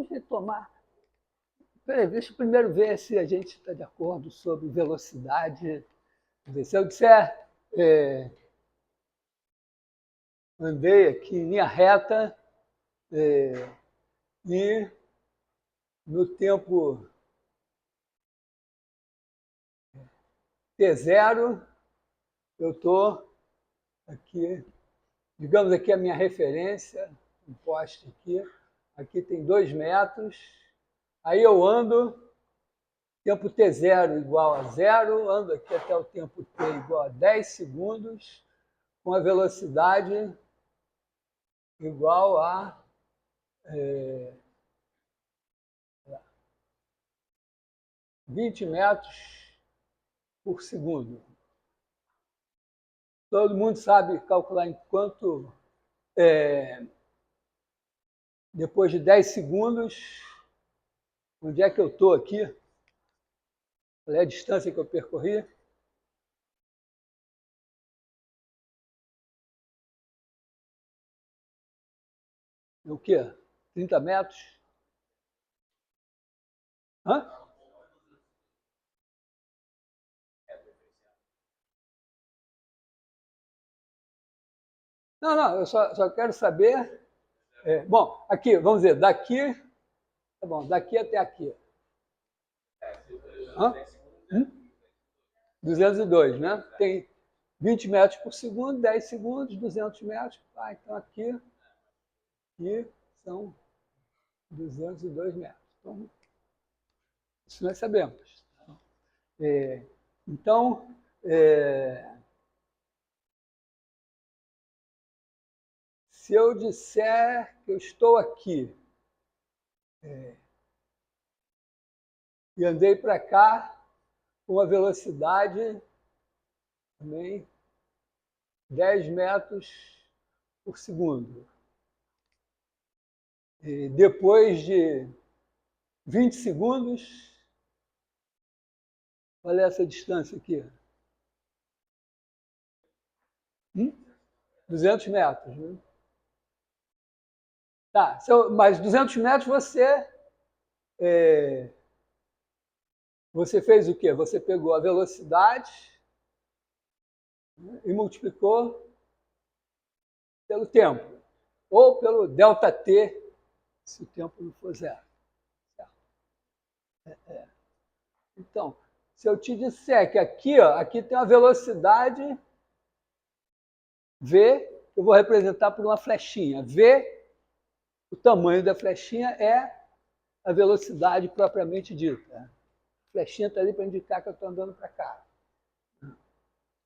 vamos retomar. Peraí, deixa eu primeiro ver se a gente está de acordo sobre velocidade. Se eu disser, andei aqui em linha reta e no tempo T0, eu estou aqui, digamos aqui a minha referência, um poste aqui tem 2 metros, aí eu ando, tempo T0 igual a 0, ando aqui até o tempo T igual a 10 segundos, com a velocidade igual a 20 metros por segundo. Todo mundo sabe calcular em quanto, depois de 10 segundos, onde é que eu estou aqui? Qual é a distância que eu percorri? O quê? 30 metros? Hã? Não, eu só quero saber. Bom, aqui, vamos dizer, daqui. Tá bom, daqui até aqui. Hã? 202, né? Tem 20 metros por segundo, 10 segundos, 200 metros. Então aqui são 202 metros. Então, isso nós sabemos. Então, se eu disser que eu estou aqui e andei para cá com uma velocidade também 10 metros por segundo. E depois de 20 segundos, qual é essa distância aqui? 200 metros. Né? Tá, mas 200 metros você fez o quê? Você pegou a velocidade e multiplicou pelo tempo, ou pelo ΔT, se o tempo não for 0. Então, se eu te disser que aqui tem uma velocidade V, eu vou representar por uma flechinha. V, o tamanho da flechinha é a velocidade propriamente dita. A flechinha está ali para indicar que eu estou andando para cá.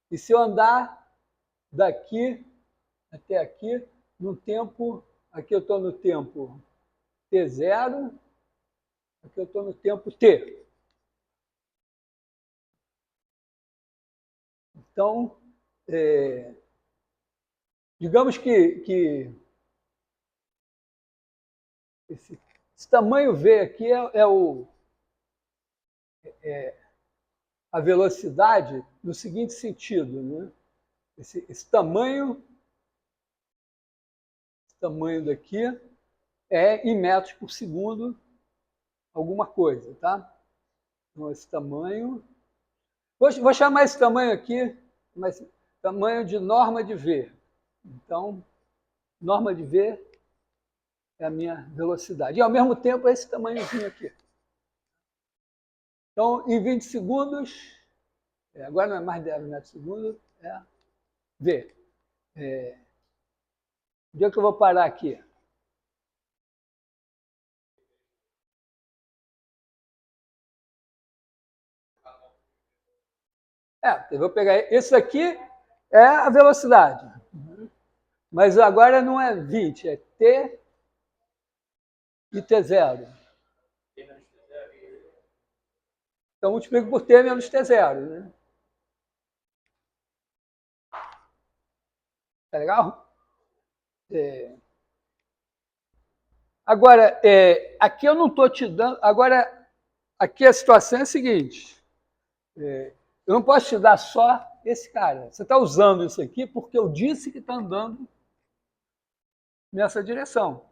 E se eu andar daqui até aqui, no tempo, aqui eu estou no tempo T0, aqui eu estou no tempo T. Então, digamos que esse tamanho V aqui a velocidade no seguinte sentido, né? Esse tamanho daqui é em metros por segundo alguma coisa, tá? Então, esse tamanho... Vou chamar esse tamanho aqui, mas tamanho de norma de V. Então, norma de V é a minha velocidade. E, ao mesmo tempo, é esse tamanhozinho aqui. Então, em 20 segundos, agora não é mais 10 metros por segundo, é V. Onde é que eu vou parar aqui? Eu vou pegar esse aqui, é a velocidade. Mas agora não é 20, é T e T0. Então, multiplico por T menos T0. Né? Tá legal? Agora, aqui eu não estou te dando... Agora, aqui a situação é a seguinte. Eu não posso te dar só esse cara. Você está usando isso aqui porque eu disse que está andando nessa direção.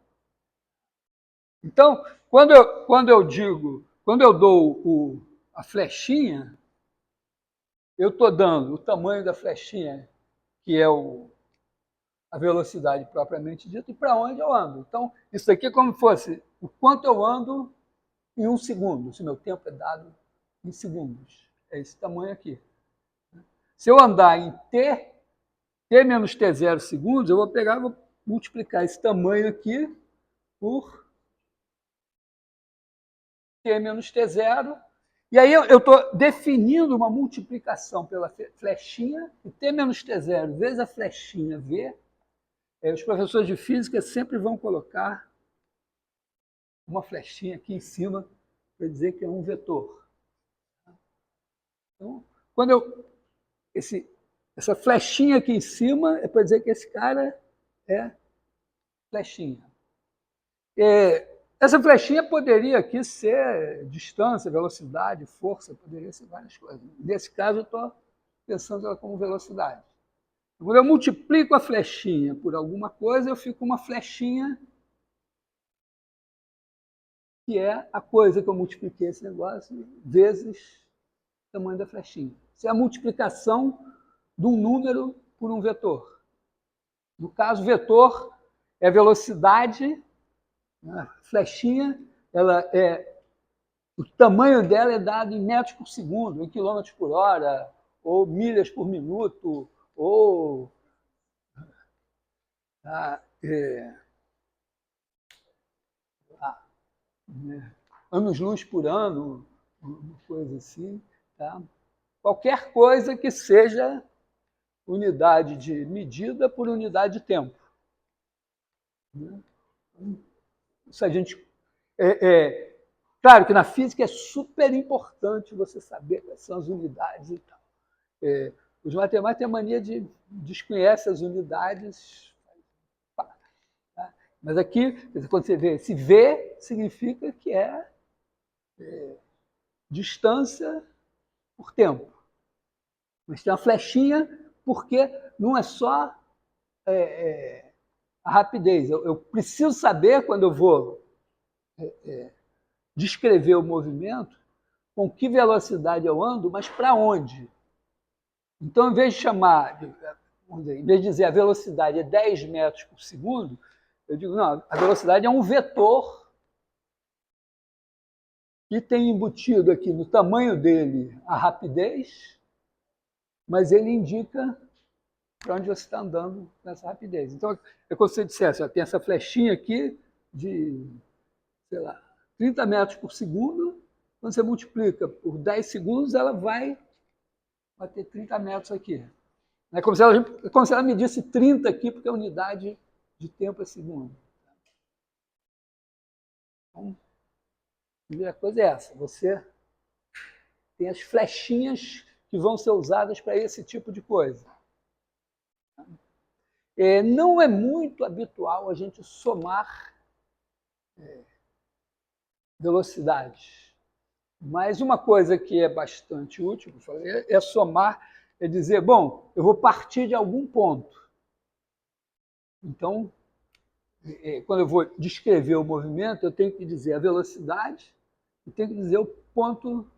Então, quando eu dou a flechinha, eu estou dando o tamanho da flechinha, que é a velocidade propriamente dita, e para onde eu ando. Então, isso aqui é como se fosse o quanto eu ando em 1 segundo, se meu tempo é dado em segundos. É esse tamanho aqui. Se eu andar em t menos t0 segundos, eu vou pegar e vou multiplicar esse tamanho aqui por t menos t0. E aí eu estou definindo uma multiplicação pela flechinha, e t menos t0 vezes a flechinha v. Os professores de física sempre vão colocar uma flechinha aqui em cima para dizer que é um vetor. Então, essa flechinha aqui em cima é para dizer que esse cara é flechinha. Essa flechinha poderia aqui ser distância, velocidade, força, poderia ser várias coisas. Nesse caso, eu estou pensando ela como velocidade. Quando eu multiplico a flechinha por alguma coisa, eu fico com uma flechinha que é a coisa que eu multipliquei esse negócio vezes o tamanho da flechinha. Isso é a multiplicação de um número por um vetor. No caso, vetor é velocidade, a flechinha, o tamanho dela é dado em metros por segundo, em quilômetros por hora, ou milhas por minuto, ou anos-luz por ano, uma coisa assim. Tá? Qualquer coisa que seja unidade de medida por unidade de tempo. Isso a gente... Claro que na física é super importante você saber quais são as unidades e tal. Os matemáticos têm a mania de desconhecer as unidades. Tá? Mas aqui, quando você vê esse V, significa que é distância por tempo. Mas tem uma flechinha, porque não é só a rapidez. Eu preciso saber, quando eu vou descrever o movimento, com que velocidade eu ando, mas para onde. Então, em vez de chamar, em vez de dizer a velocidade é 10 metros por segundo, eu digo, não, a velocidade é um vetor que tem embutido aqui no tamanho dele a rapidez, mas ele indica para onde você está andando nessa rapidez. Então, é como se você dissesse, ó, tem essa flechinha aqui de, sei lá, 30 metros por segundo, quando você multiplica por 10 segundos, ela vai ter 30 metros aqui. É como se ela medisse 30 aqui, porque a unidade de tempo é segundo. Então, a primeira coisa é essa, você tem as flechinhas que vão ser usadas para esse tipo de coisa. Não é muito habitual a gente somar velocidades. Mas uma coisa que é bastante útil, eu falei, é somar, é dizer, bom, eu vou partir de algum ponto. Então, quando eu vou descrever o movimento, eu tenho que dizer a velocidade e tenho que dizer o ponto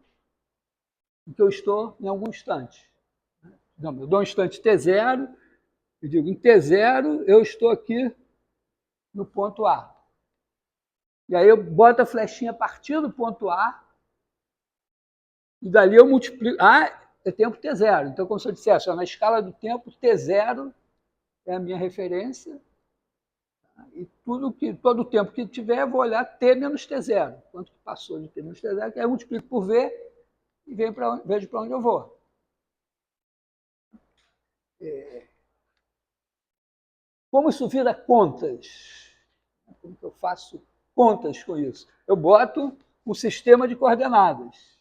em que eu estou em algum instante. Não, eu dou um instante t0, eu digo, em t0 eu estou aqui no ponto A. E aí eu boto a flechinha a partir do ponto A, e dali eu multiplico. É tempo t0. Então, como se eu dissesse, na escala do tempo, t0 é a minha referência, e todo o tempo que tiver, eu vou olhar t menos t0. Quanto que passou de t menos t0, que aí eu multiplico por v e vejo para onde eu vou. Como isso vira contas? Como que eu faço contas com isso? Eu boto um sistema de coordenadas.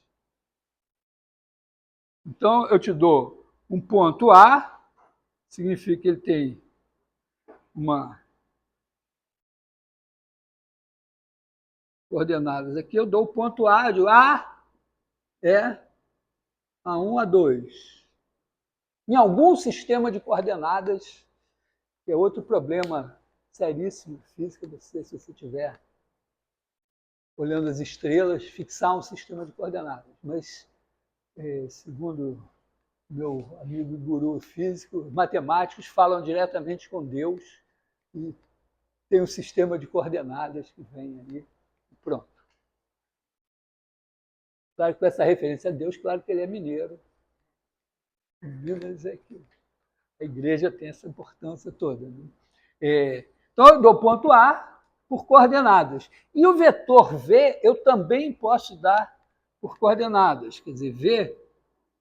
Então, eu te dou um ponto A, significa que ele tem uma coordenadas aqui, eu dou o ponto A, de A é A1, A2. Em algum sistema de coordenadas, que é outro problema seríssimo física, se você tiver olhando as estrelas, fixar um sistema de coordenadas. Mas, segundo meu amigo guru físico, matemáticos falam diretamente com Deus e tem um sistema de coordenadas que vem ali e pronto. Claro que com essa referência a Deus, claro que ele é mineiro. Minas é que a igreja tem essa importância toda. Né? Então, eu dou ponto A por coordenadas. E o vetor V eu também posso dar por coordenadas. Quer dizer, V,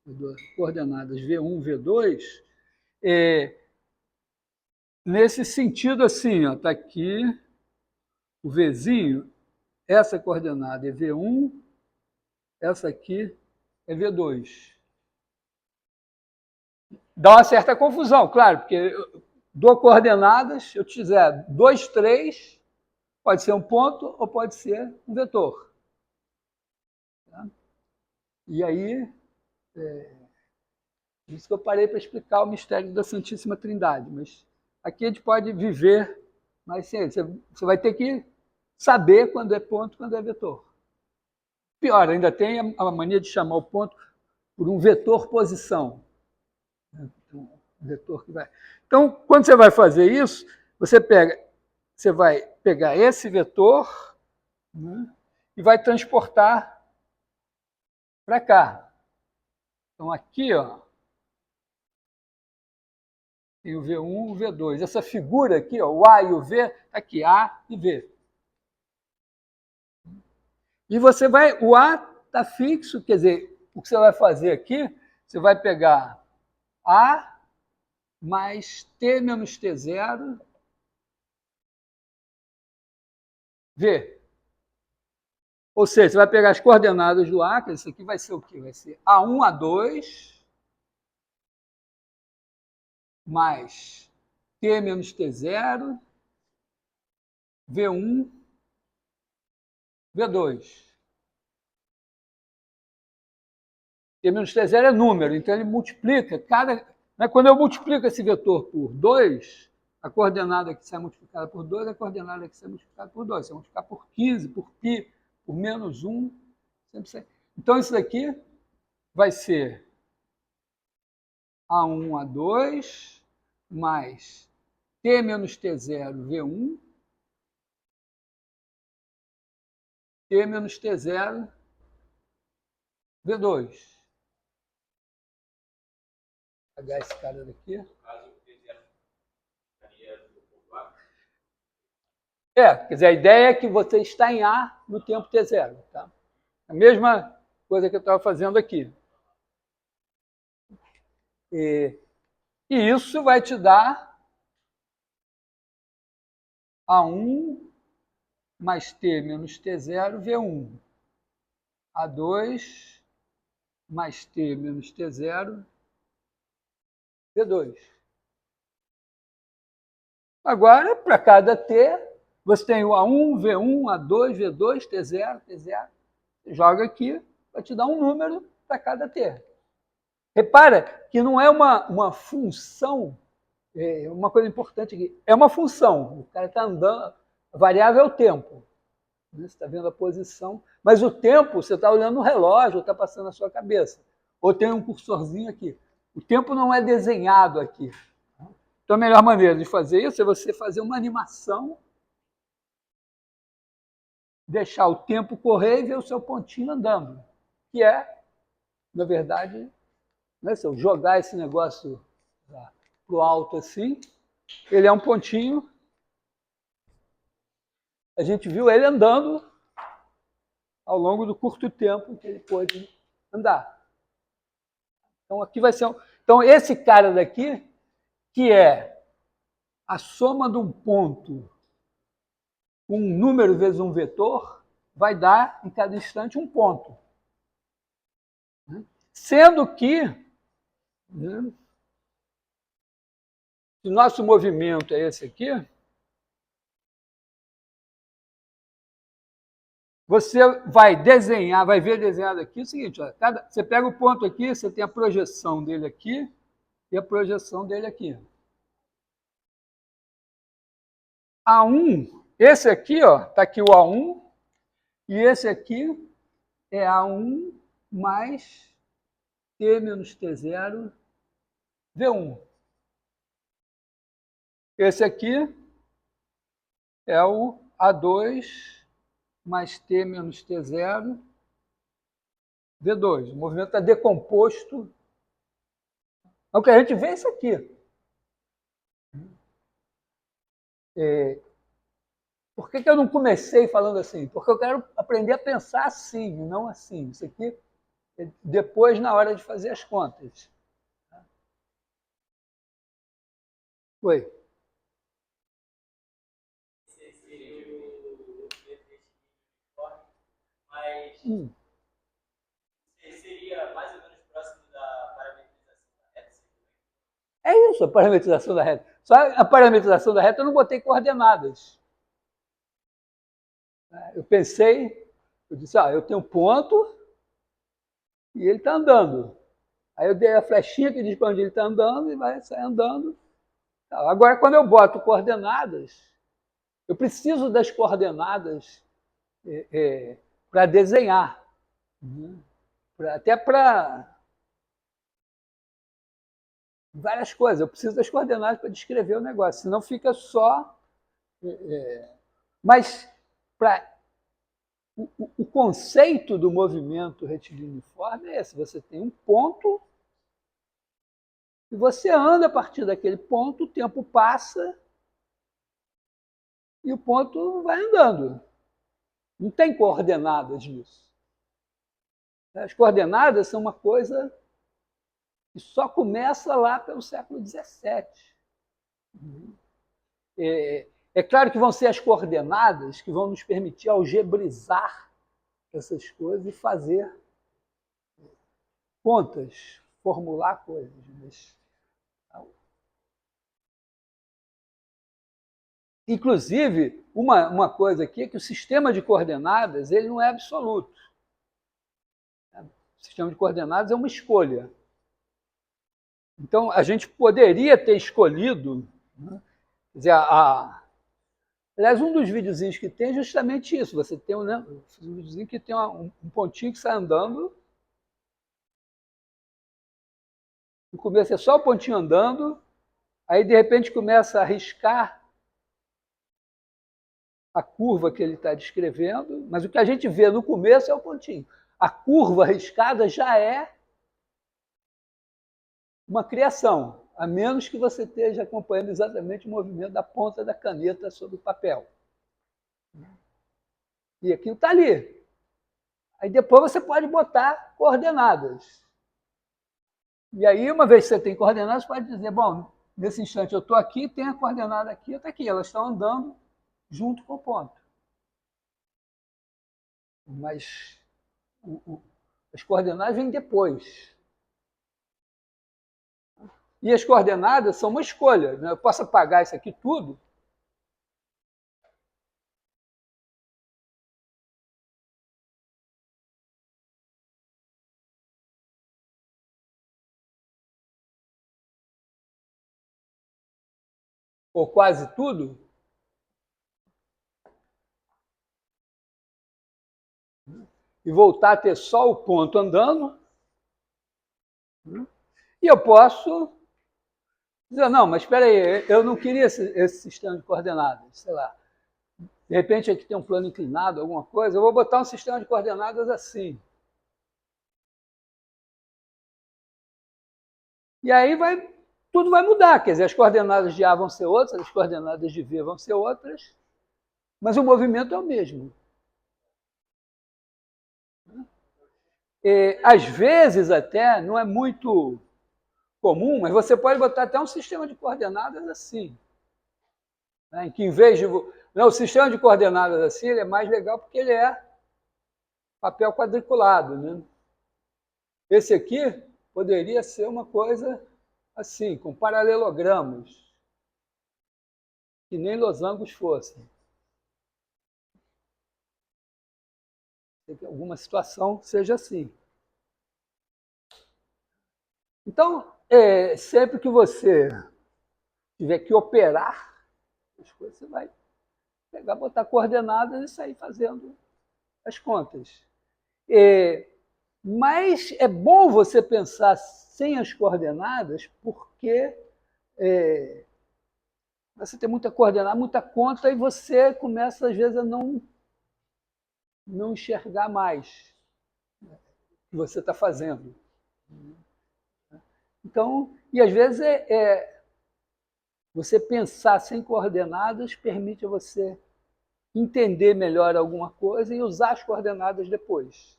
eu dou coordenadas V1, V2, nesse sentido assim, está aqui o Vzinho, essa coordenada é V1, essa aqui é V2. Dá uma certa confusão, claro, porque eu dou coordenadas, se eu fizer 2, 3, pode ser um ponto ou pode ser um vetor. Tá? E aí, isso que eu parei para explicar o mistério da Santíssima Trindade, mas aqui a gente pode viver, mas sim, você vai ter que saber quando é ponto e quando é vetor. Pior, ainda tem a mania de chamar o ponto por um vetor posição. Um vetor que vai. Então, quando você vai fazer isso, você vai pegar esse vetor, né, e vai transportar para cá. Então, aqui, ó, tem o V1 e o V2. Essa figura aqui, ó, o A e o V, tá aqui, A e V. E você vai, o A está fixo, quer dizer, o que você vai fazer aqui, você vai pegar A mais T menos T0, V. Ou seja, você vai pegar as coordenadas do A, que isso aqui vai ser o quê? Vai ser A1, A2, mais T menos T0, V1, V2. T menos T0 é número, então ele multiplica cada... Né, quando eu multiplico esse vetor por 2, a coordenada que sai multiplicada por 2 é a coordenada que sai multiplicada por 2. Se eu multiplicar por 15, por π, por menos 1, sempre sai. Então, isso daqui vai ser A1, A2, mais T menos T0, V1, T menos T0, V2. Vou pegar esse cara daqui. Quer dizer, a ideia é que você está em A no tempo T0. Tá? A mesma coisa que eu estava fazendo aqui. E isso vai te dar A1 mais T menos T0, V1. A2 mais T menos T0, V2. Agora, para cada T, você tem o A1, V1, A2, V2, T0, T0. Você joga aqui, vai te dar um número para cada T. Repara que não é uma função, uma coisa importante aqui, é uma função. O cara está andando, a variável é o tempo. Você está vendo a posição, mas o tempo, você está olhando no relógio, está passando na sua cabeça. Ou tem um cursorzinho aqui. O tempo não é desenhado aqui. Então, a melhor maneira de fazer isso é você fazer uma animação, deixar o tempo correr e ver o seu pontinho andando. Que é, na verdade, né, se eu jogar esse negócio para o alto assim, ele é um pontinho. A gente viu ele andando ao longo do curto tempo que ele pôde andar. Então, aqui vai ser... Então, esse cara daqui, que é a soma de um ponto com um número vezes um vetor, vai dar, em cada instante, um ponto. Sendo que, né, se o nosso movimento é esse aqui, você vai desenhar, vai ver desenhado aqui o seguinte, ó, você pega o ponto aqui, você tem a projeção dele aqui e a projeção dele aqui. A1, esse aqui, ó, tá aqui o A1, E esse aqui é A1 mais T menos T0, V1. Esse aqui é o A2 mais T menos T0, V2. O movimento está decomposto. O que a gente vê é isso aqui. Por que eu não comecei falando assim? Porque eu quero aprender a pensar assim, não assim. Isso aqui é depois, na hora de fazer as contas. Oi. Seria mais ou menos próximo da parametrização da reta? É isso, a parametrização da reta. Só a parametrização da reta eu não botei coordenadas. Eu pensei, eu disse, eu tenho um ponto e ele está andando. Aí eu dei a flechinha que diz para onde ele está andando e vai sair andando. Agora, quando eu boto coordenadas, eu preciso das coordenadas para desenhar. Né? Até para várias coisas. Eu preciso das coordenadas para descrever o negócio, senão fica só... Mas o conceito do movimento retilíneo uniforme é esse. Você tem um ponto e você anda a partir daquele ponto, o tempo passa e o ponto vai andando. Não tem coordenadas nisso. As coordenadas são uma coisa que só começa lá pelo século XVII. É claro que vão ser as coordenadas que vão nos permitir algebrizar essas coisas e fazer contas, formular coisas. Mas... Inclusive, uma coisa aqui é que o sistema de coordenadas ele não é absoluto. O sistema de coordenadas é uma escolha. Então, a gente poderia ter escolhido... Né? Quer dizer, aliás, um dos videozinhos que tem é justamente isso. Você tem um videozinho que tem um pontinho que sai andando. No começo é só o pontinho andando, aí de repente começa a riscar a curva que ele está descrevendo, mas o que a gente vê no começo é o pontinho. A curva riscada já é uma criação, a menos que você esteja acompanhando exatamente o movimento da ponta da caneta sobre o papel. E aquilo está ali. Aí depois você pode botar coordenadas. E aí, uma vez que você tem coordenadas, você pode dizer, bom, nesse instante eu estou aqui, tem a coordenada aqui, está aqui. Elas estão andando junto com o ponto. Mas as coordenadas vêm depois. E as coordenadas são uma escolha. Né? Eu posso apagar isso aqui tudo. Ou quase tudo. E voltar a ter só o ponto andando. E eu posso dizer, não, mas espera aí, eu não queria esse sistema de coordenadas, sei lá. De repente aqui tem um plano inclinado, alguma coisa, eu vou botar um sistema de coordenadas assim. E aí tudo vai mudar, quer dizer, as coordenadas de A vão ser outras, as coordenadas de V vão ser outras, mas o movimento é o mesmo. Às vezes até, não é muito comum, mas você pode botar até um sistema de coordenadas assim. Né, em que em vez de... Não, o sistema de coordenadas assim ele é mais legal porque ele é papel quadriculado. Né? Esse aqui poderia ser uma coisa assim, com paralelogramas, que nem losangos fossem. Que alguma situação seja assim. Então, sempre que você tiver que operar as coisas, você vai pegar, botar coordenadas e sair fazendo as contas. Mas é bom você pensar sem as coordenadas, porque você tem muita coordenada, muita conta, e você começa, às vezes, a não enxergar mais o que você está fazendo. Então, e às vezes você pensar sem coordenadas permite a você entender melhor alguma coisa e usar as coordenadas depois.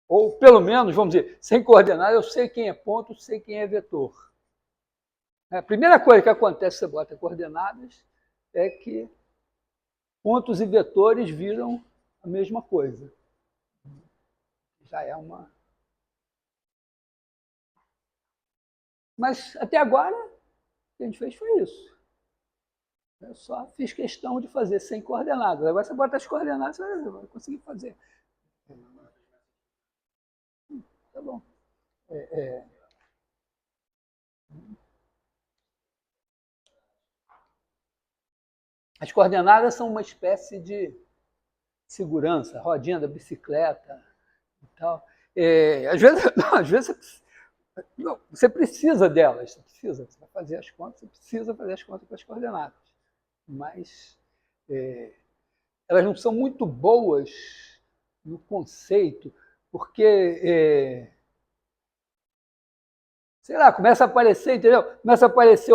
Ou, pelo menos, vamos dizer, sem coordenadas, eu sei quem é ponto, sei quem é vetor. A primeira coisa que acontece quando você bota coordenadas é que pontos e vetores viram a mesma coisa. Já é uma... Mas, até agora, o que a gente fez foi isso. Eu só fiz questão de fazer sem coordenadas. Agora você bota as coordenadas, você vai conseguir fazer. Tá bom. As coordenadas são uma espécie de segurança, rodinha da bicicleta e tal. Às vezes você precisa delas, você vai fazer as contas, você precisa fazer as contas com as coordenadas. Mas elas não são muito boas no conceito, porque, sei lá, começa a aparecer, entendeu? Começa a aparecer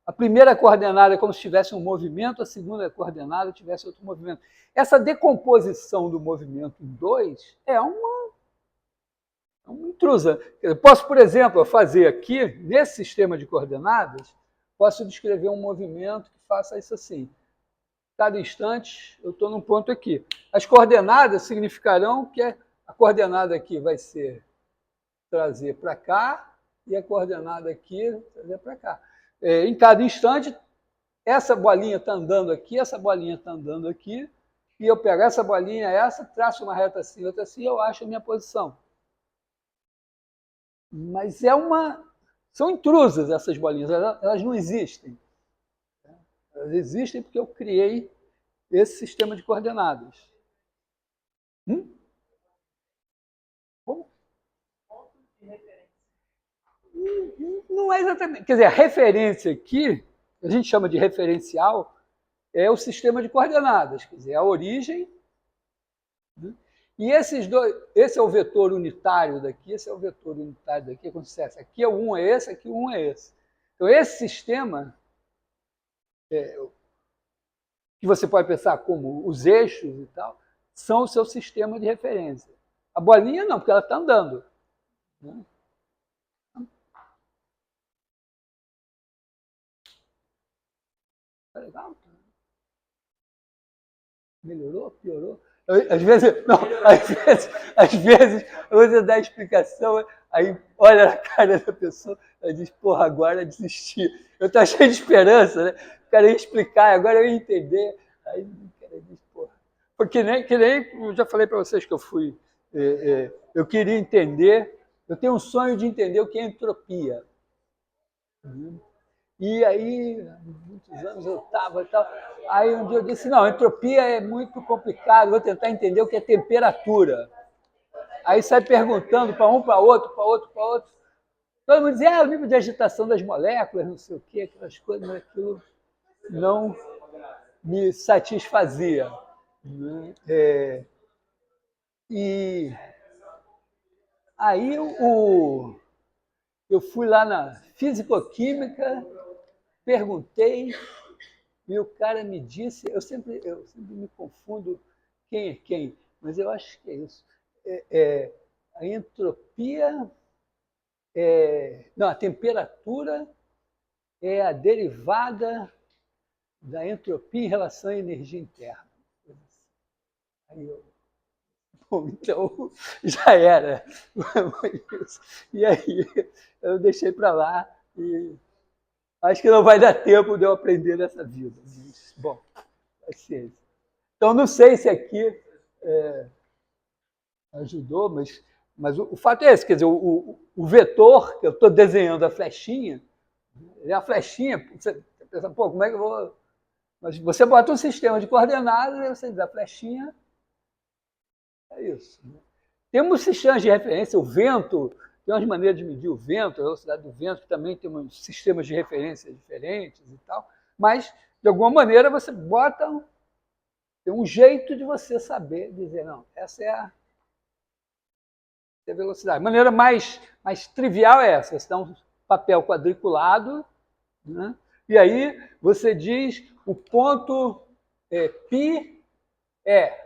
a primeira coordenada como se tivesse um movimento, a segunda coordenada tivesse outro movimento. Essa decomposição do movimento em dois é uma intrusa. Eu posso, por exemplo, fazer aqui, nesse sistema de coordenadas, posso descrever um movimento que faça isso assim. Cada instante, eu estou num ponto aqui. As coordenadas significarão que a coordenada aqui vai ser trazer para cá e a coordenada aqui trazer para cá. Em cada instante, essa bolinha está andando aqui, essa bolinha está andando aqui, e eu pego essa bolinha, traço uma reta assim, outra assim, e eu acho a minha posição. Mas são intrusas essas bolinhas, elas não existem. Elas existem porque eu criei esse sistema de coordenadas. Como? Não é exatamente. Quer dizer, a referência aqui, a gente chama de referencial, é o sistema de coordenadas, quer dizer, a origem. Né? E esses dois, esse é o vetor unitário daqui, esse é o vetor unitário daqui, acontece. Aqui é o 1 é esse, aqui o 1 é esse. Então, esse sistema, que você pode pensar como os eixos e tal, são o seu sistema de referência. A bolinha não, porque ela está andando. Né? Tá legal? Melhorou? Piorou? Às vezes você dá a explicação, aí olha na cara da pessoa, ela diz, porra, agora desisti. Eu estou cheio de esperança, né? O cara ia explicar, agora eu ia entender. Aí o cara diz, porra. Porque que nem eu já falei para vocês que eu fui. Eu queria entender, eu tenho um sonho de entender o que é entropia. E aí, muitos anos eu estava e tal. Aí um dia eu disse, não, entropia é muito complicado, vou tentar entender o que é temperatura. Aí sai perguntando para um, para outro, para outro, para outro. Todo mundo dizia, o nível de agitação das moléculas, não sei o quê, aquelas coisas, mas aquilo não me satisfazia. Né? E aí eu fui lá na fisicoquímica, perguntei, e o cara me disse, eu sempre me confundo quem é quem, mas eu acho que é isso. A entropia, não, a temperatura é a derivada da entropia em relação à energia interna. Aí bom, então já era. E aí eu deixei para lá e acho que não vai dar tempo de eu aprender nessa vida. Mas, bom, vai ser isso. Então, não sei se aqui ajudou, mas o fato é esse, quer dizer, o vetor que eu estou desenhando, a flechinha, é a flechinha, você pensa, pô, como é que eu vou Mas você bota um sistema de coordenadas e você diz a flechinha é isso. Né? Temos sistemas de referência, o vento, tem umas maneiras de medir o vento, a velocidade do vento, que também tem uns sistemas de referência diferentes e tal, mas, de alguma maneira, você bota tem um jeito de você saber dizer, não, essa é a velocidade. A maneira mais trivial é essa, você dá um papel quadriculado, né? E aí você diz o ponto π é.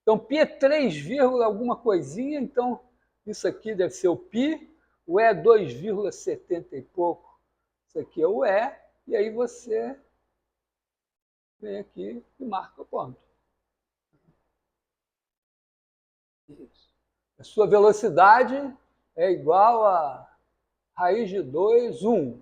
Então, π é 3, alguma coisinha, então isso aqui deve ser o π, o E é 2,70 e pouco, isso aqui é o E, e aí você vem aqui e marca o ponto. Isso. A sua velocidade é igual a raiz de 2, 1.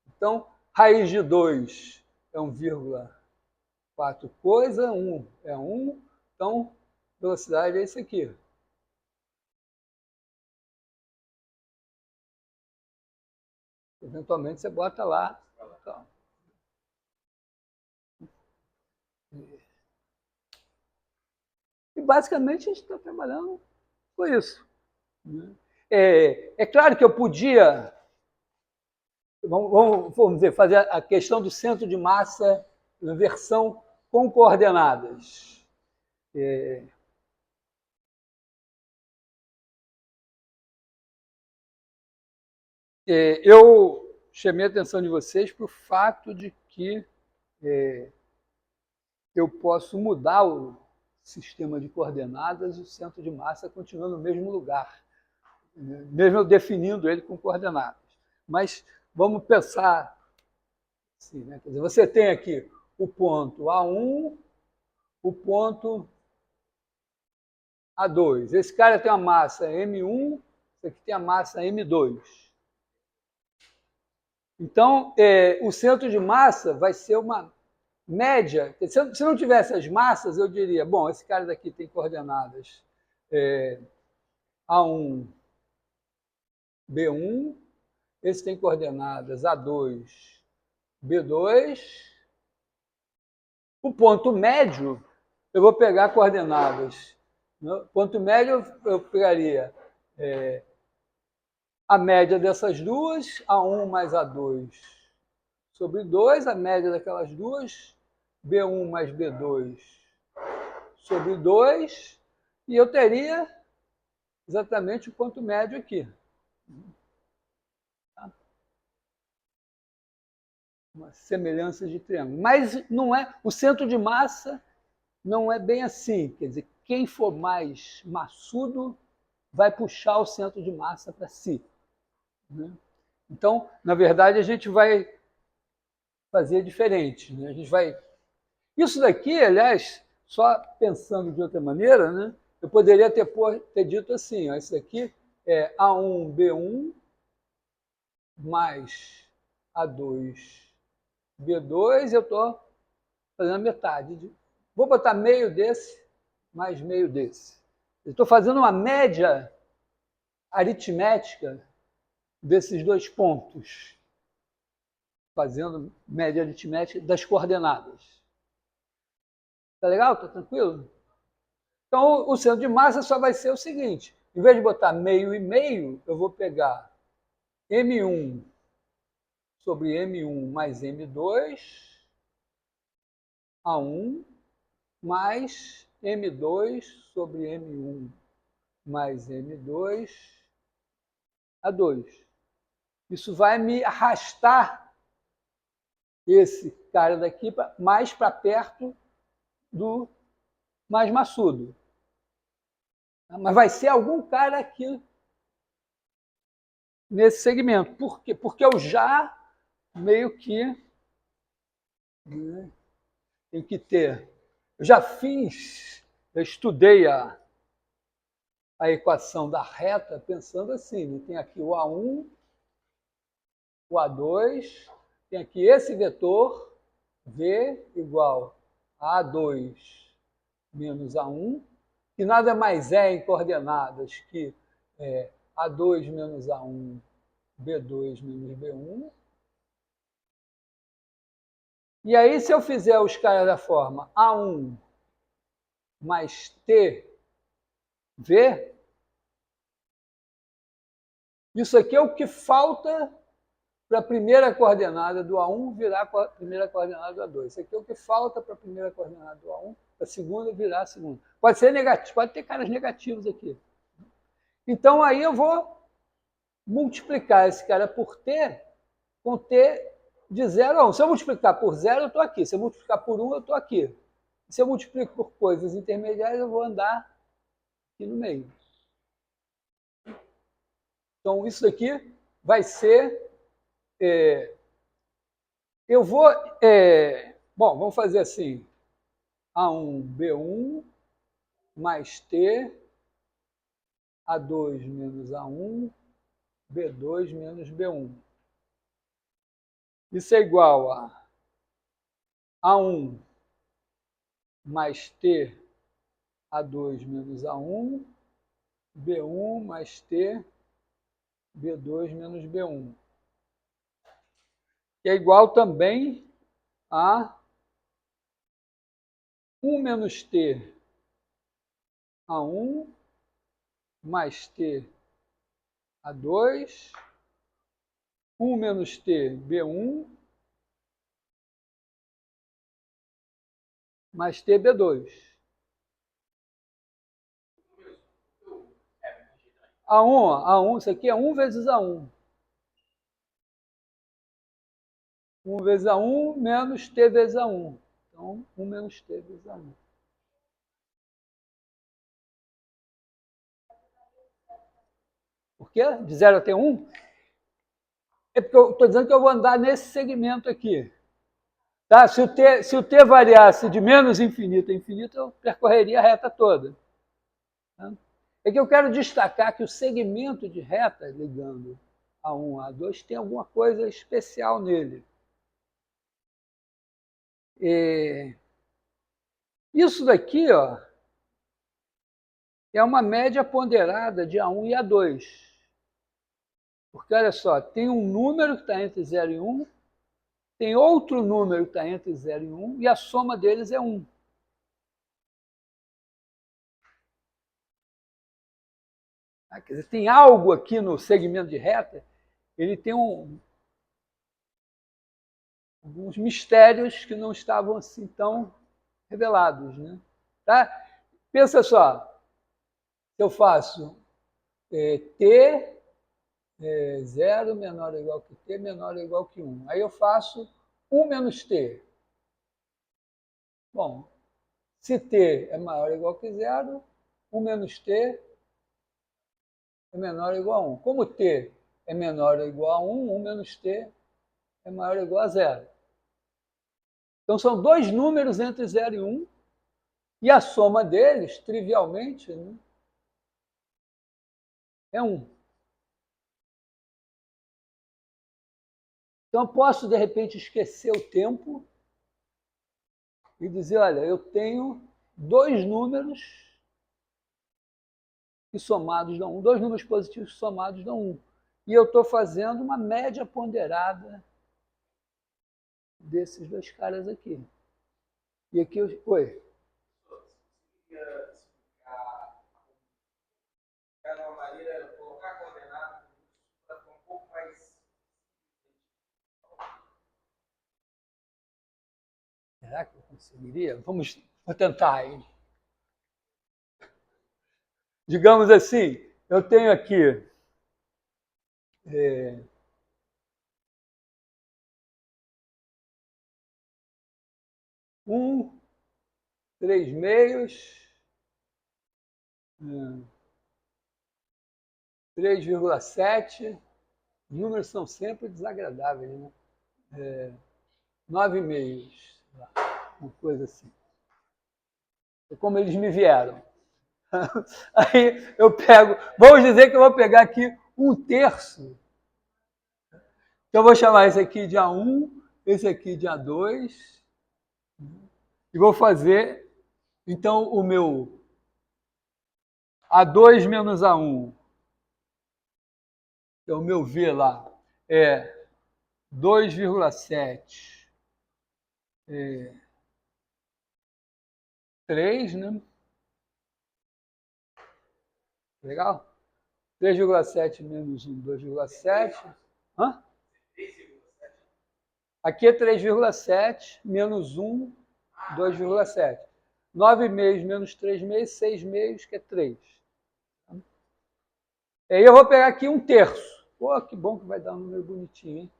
Então, raiz de 2 é 1,4 coisa, 1 é 1, então velocidade é isso aqui. Eventualmente você bota lá. Então. E basicamente a gente está trabalhando com isso. É claro que eu podia, vamos dizer, fazer a questão do centro de massa na versão com coordenadas. Eu chamei a atenção de vocês para o fato de que eu posso mudar o sistema de coordenadas e o centro de massa continua no mesmo lugar, mesmo eu definindo ele com coordenadas. Mas vamos pensar assim, né? Quer dizer, você tem aqui o ponto A1, o ponto A2. Esse cara tem a massa M1, esse aqui tem a massa M2. Então, o centro de massa vai ser uma média. Se não tivesse as massas, eu diria, bom, esse cara daqui tem coordenadas A1, B1, esse tem coordenadas A2, B2. O ponto médio, eu vou pegar coordenadas. No ponto médio, eu pegaria a média dessas duas, A1 mais A2 sobre 2, a média daquelas duas, B1 mais B2 sobre 2, e eu teria exatamente o ponto médio aqui. Uma semelhança de triângulo. Mas não é, o centro de massa não é bem assim. Quer dizer, quem for mais maçudo vai puxar o centro de massa para si. Né? Então, na verdade, a gente vai fazer diferente. Né? A gente vai... Isso daqui, aliás, só pensando de outra maneira, né? Eu poderia ter dito assim, ó, isso daqui é A1, B1 mais A2, B2, eu estou fazendo metade. Vou botar meio desse mais meio desse. Eu estou fazendo uma média aritmética desses dois pontos. Fazendo média aritmética das coordenadas. Tá legal? Tá tranquilo? Então, o centro de massa só vai ser o seguinte. Em vez de botar meio e meio, eu vou pegar M1 sobre M1 mais M2, A1, mais M2 sobre M1 mais M2, A2. Isso vai me arrastar esse cara daqui mais para perto do mais maçudo. Mas vai ser algum cara aqui nesse segmento. Por quê? Porque eu já meio que tenho que ter. Eu já eu estudei a equação da reta pensando assim, tem aqui o A1, o A2, tem aqui esse vetor, V igual a A2 menos A1, que nada mais é em coordenadas que A2 menos A1, B2 menos B1. E aí, se eu fizer os caras da forma A1 mais TV, isso aqui é o que falta para a primeira coordenada do A1 virar a primeira coordenada do A2. Isso aqui é o que falta para a primeira coordenada do A1, para a segunda virar a segunda. Pode ser negativo, pode ter caras negativos aqui. Então, aí eu vou multiplicar esse cara por T, com T de 0 a 1. Se eu multiplicar por 0, eu estou aqui. Se eu multiplicar por 1, eu estou aqui. Se eu multiplico por coisas intermediárias, eu vou andar aqui no meio. Então, isso daqui vai ser... eu vou... bom, vamos fazer assim. A1, B1, mais T, A2 menos A1, B2 menos B1. Isso é igual a A1 mais T, A2 menos A1, B1 mais T, B2 menos B1. Que é igual também a 1 menos T, A1, mais T, A2, 1 menos T, B1, mais T, B2. A1, isso aqui é 1 vezes A1. 1 vezes A1 menos T vezes A1. Então, 1 menos T vezes A1. Por quê? De 0 até 1? É porque eu estou dizendo que eu vou andar nesse segmento aqui. Tá? Se o T variasse de menos infinito a infinito, eu percorreria a reta toda. Tá? É que eu quero destacar que o segmento de reta ligando A1 a A2 tem alguma coisa especial nele. Isso daqui, ó, é uma média ponderada de A1 e A2. Porque, olha só, tem um número que está entre 0 e 1, tem outro número que está entre 0 e 1, e a soma deles é 1. Quer dizer, tem algo aqui no segmento de reta, ele tem alguns mistérios que não estavam assim tão revelados. Né? Tá? Pensa só, se eu faço T 0 menor ou igual que T menor ou igual que 1. Aí eu faço 1 menos T. Bom, se T é maior ou igual que 0, 1 menos T é menor ou igual a 1. Como T é menor ou igual a 1, 1 menos T é maior ou igual a 0. Então, são dois números entre 0 e 1, e a soma deles, trivialmente, né, é 1. Então, eu posso, de repente, esquecer o tempo e dizer, olha, eu tenho dois números que somados dão 1, dois números positivos que somados dão 1. E eu estou fazendo uma média ponderada desses dois caras aqui. E aqui eu... Oi? Será que eu conseguiria? Vou tentar aí. Digamos assim, eu tenho aqui 1, 3 meios, 3,7. Os números são sempre desagradáveis, né? 9 meios, uma coisa assim. É como eles me vieram. Aí eu pego, vamos dizer que eu vou pegar aqui 1/3. Então eu vou chamar esse aqui de A1, esse aqui de A2, e vou fazer, então, o meu A2 menos A1, que é o meu V lá, é 2,7 3, né? Legal? 3,7 menos 1, 2,7. Hã? Aqui é 3,7 menos 1, 2,7. 9 meios menos 3 meios, 6 meios, que é 3. Aí eu vou pegar aqui 1/3. Pô, que bom que vai dar um número bonitinho, hein?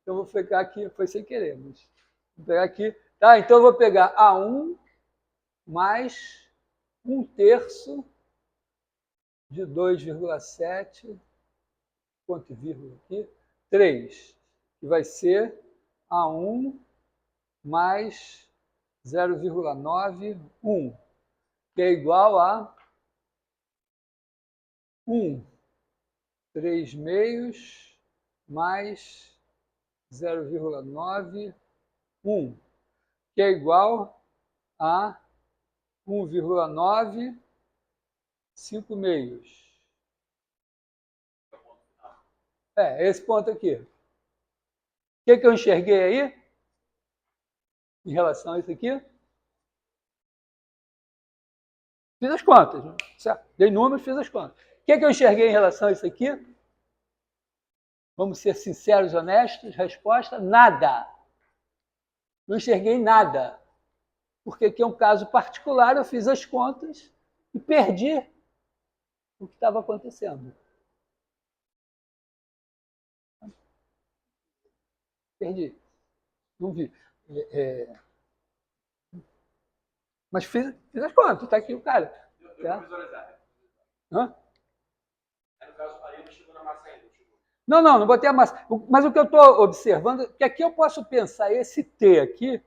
Então eu vou pegar aqui, foi sem querer, mas vou pegar aqui. Tá, então eu vou pegar A1 mais 1/3 de 2,7, ponto e vírgula aqui, 3, que vai ser A1 mais 0,91, que é igual a 1, 3 meios mais 0,91, que é igual a 1,9, 5 meios. Esse ponto aqui. O que eu enxerguei aí? Em relação a isso aqui? Fiz as contas, certo? Dei números, fiz as contas. O que eu enxerguei em relação a isso aqui? Vamos ser sinceros e honestos. Resposta: nada. Não enxerguei nada. Porque aqui é um caso particular, eu fiz as contas e perdi o que estava acontecendo. Perdi. Não vi. Mas fiz as contas, está aqui o cara. Tá? Hã? No caso, aí não chegou na massa ainda. Não botei a massa. Mas o que eu estou observando é que aqui eu posso pensar, esse T aqui,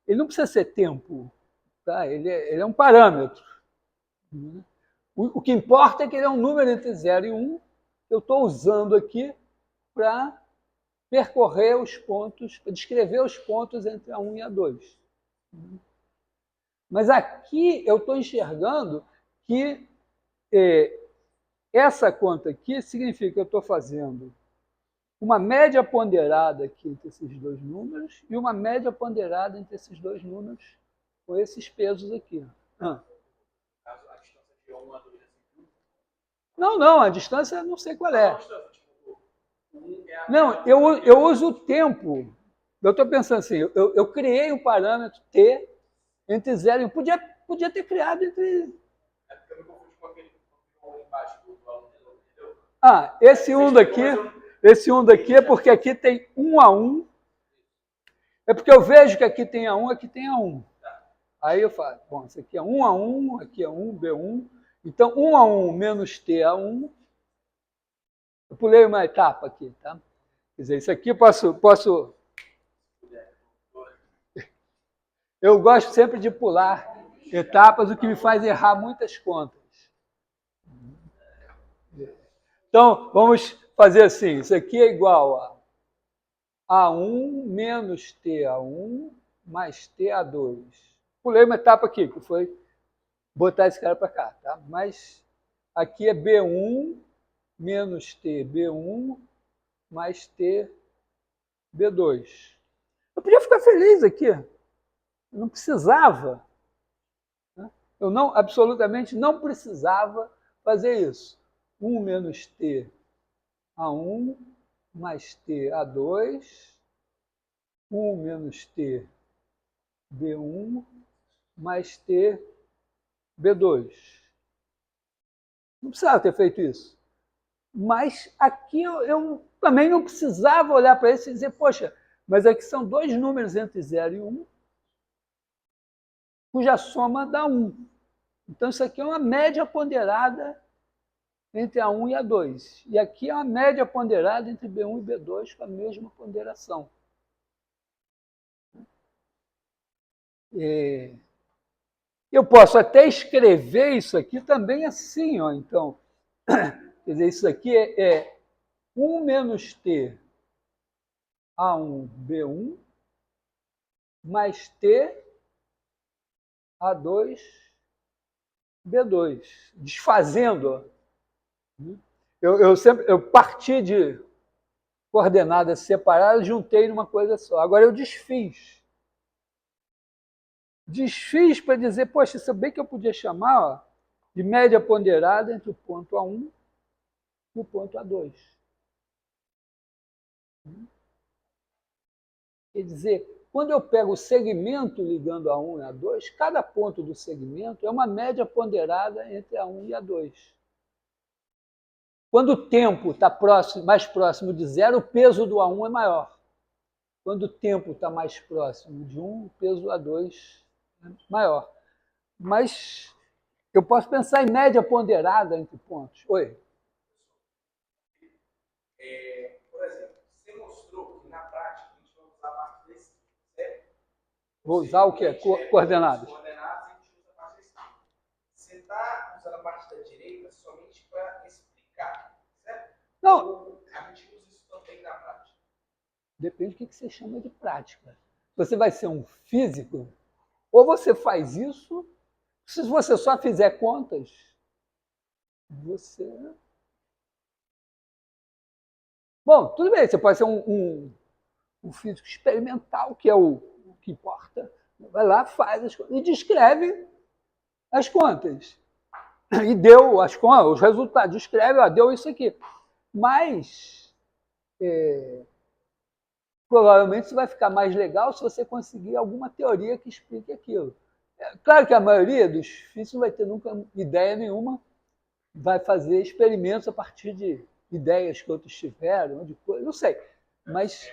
ele não precisa ser tempo, tá? Ele é um parâmetro. O que importa é que ele é um número entre 0 e 1, que eu estou usando aqui para percorrer os pontos, para descrever os pontos entre a 1 e a 2. Mas aqui eu estou enxergando que essa conta aqui significa que eu estou fazendo uma média ponderada aqui entre esses dois números e uma média ponderada entre esses dois números com esses pesos aqui. A distância de 1 a 2 é assim? Não, a distância eu não sei qual é. Não, eu uso o tempo. Eu estou pensando assim, eu criei um parâmetro T entre 0 e 1. Podia ter criado entre... É porque eu me confundi com aquele embaixo do aluno, entendeu? Esse 1 daqui é porque aqui tem 1 a 1. É porque eu vejo que aqui tem A1, aqui tem A1. Aí eu falo, bom, isso aqui é 1 a 1, aqui é 1, B1. Então, 1 a 1 menos T a 1. Eu pulei uma etapa aqui, tá? Quer dizer, isso aqui posso... Eu gosto sempre de pular etapas, o que me faz errar muitas contas. Então, vamos fazer assim, isso aqui é igual a A1 menos TA1 mais TA2. Pulei uma etapa aqui, que foi botar esse cara para cá, tá? Mas aqui é B1 menos TB1 mais TB2. Eu podia ficar feliz aqui. Eu não precisava. Né? Eu absolutamente não precisava fazer isso. 1 menos T A1 mais T A2, 1 menos T B1 mais T B2. Não precisava ter feito isso. Mas aqui eu também não precisava olhar para isso e dizer, poxa, mas aqui são dois números entre 0 e 1, cuja soma dá 1. Então isso aqui é uma média ponderada entre A1 e A2. E aqui é uma média ponderada entre B1 e B2 com a mesma ponderação. Eu posso até escrever isso aqui também assim, ó. Então, quer dizer, isso aqui é 1 menos T A1 B1 mais T A2 B2, desfazendo. Eu parti de coordenadas separadas, juntei numa coisa só. Agora eu desfiz. desfiz para dizer, poxa, isso bem que eu podia chamar, ó, de média ponderada entre o ponto A1 e o ponto A2. Quer dizer, quando eu pego o segmento ligando A1 e A2, cada ponto do segmento é uma média ponderada entre A1 e A2. Quando o tempo está mais próximo de zero, o peso do A1 é maior. Quando o tempo está mais próximo de 1, o peso do A2 é maior. Mas eu posso pensar em média ponderada entre pontos. Oi? Por exemplo, você mostrou que na prática a gente vai usar a parte da esquerda, certo? Vou usar o quê? Coordenadas. Coordenadas a gente usa a parte da esquerda. Você está usando a parte da direita somente para explicar, certo? Não. Ou a gente usa isso também na prática? Depende do que você chama de prática. Você vai ser um físico, ou você faz isso, se você só fizer contas, você... Bom, tudo bem, você pode ser um físico experimental, que é o que importa. Vai lá, faz as contas e descreve as contas. E deu as contas, os resultados, descreve, ó, deu isso aqui. Mas provavelmente isso vai ficar mais legal se você conseguir alguma teoria que explique aquilo. Claro que a maioria dos físicos não vai ter nunca ideia nenhuma, vai fazer experimentos a partir de ideias que outros tiveram, de coisa, não sei. Mas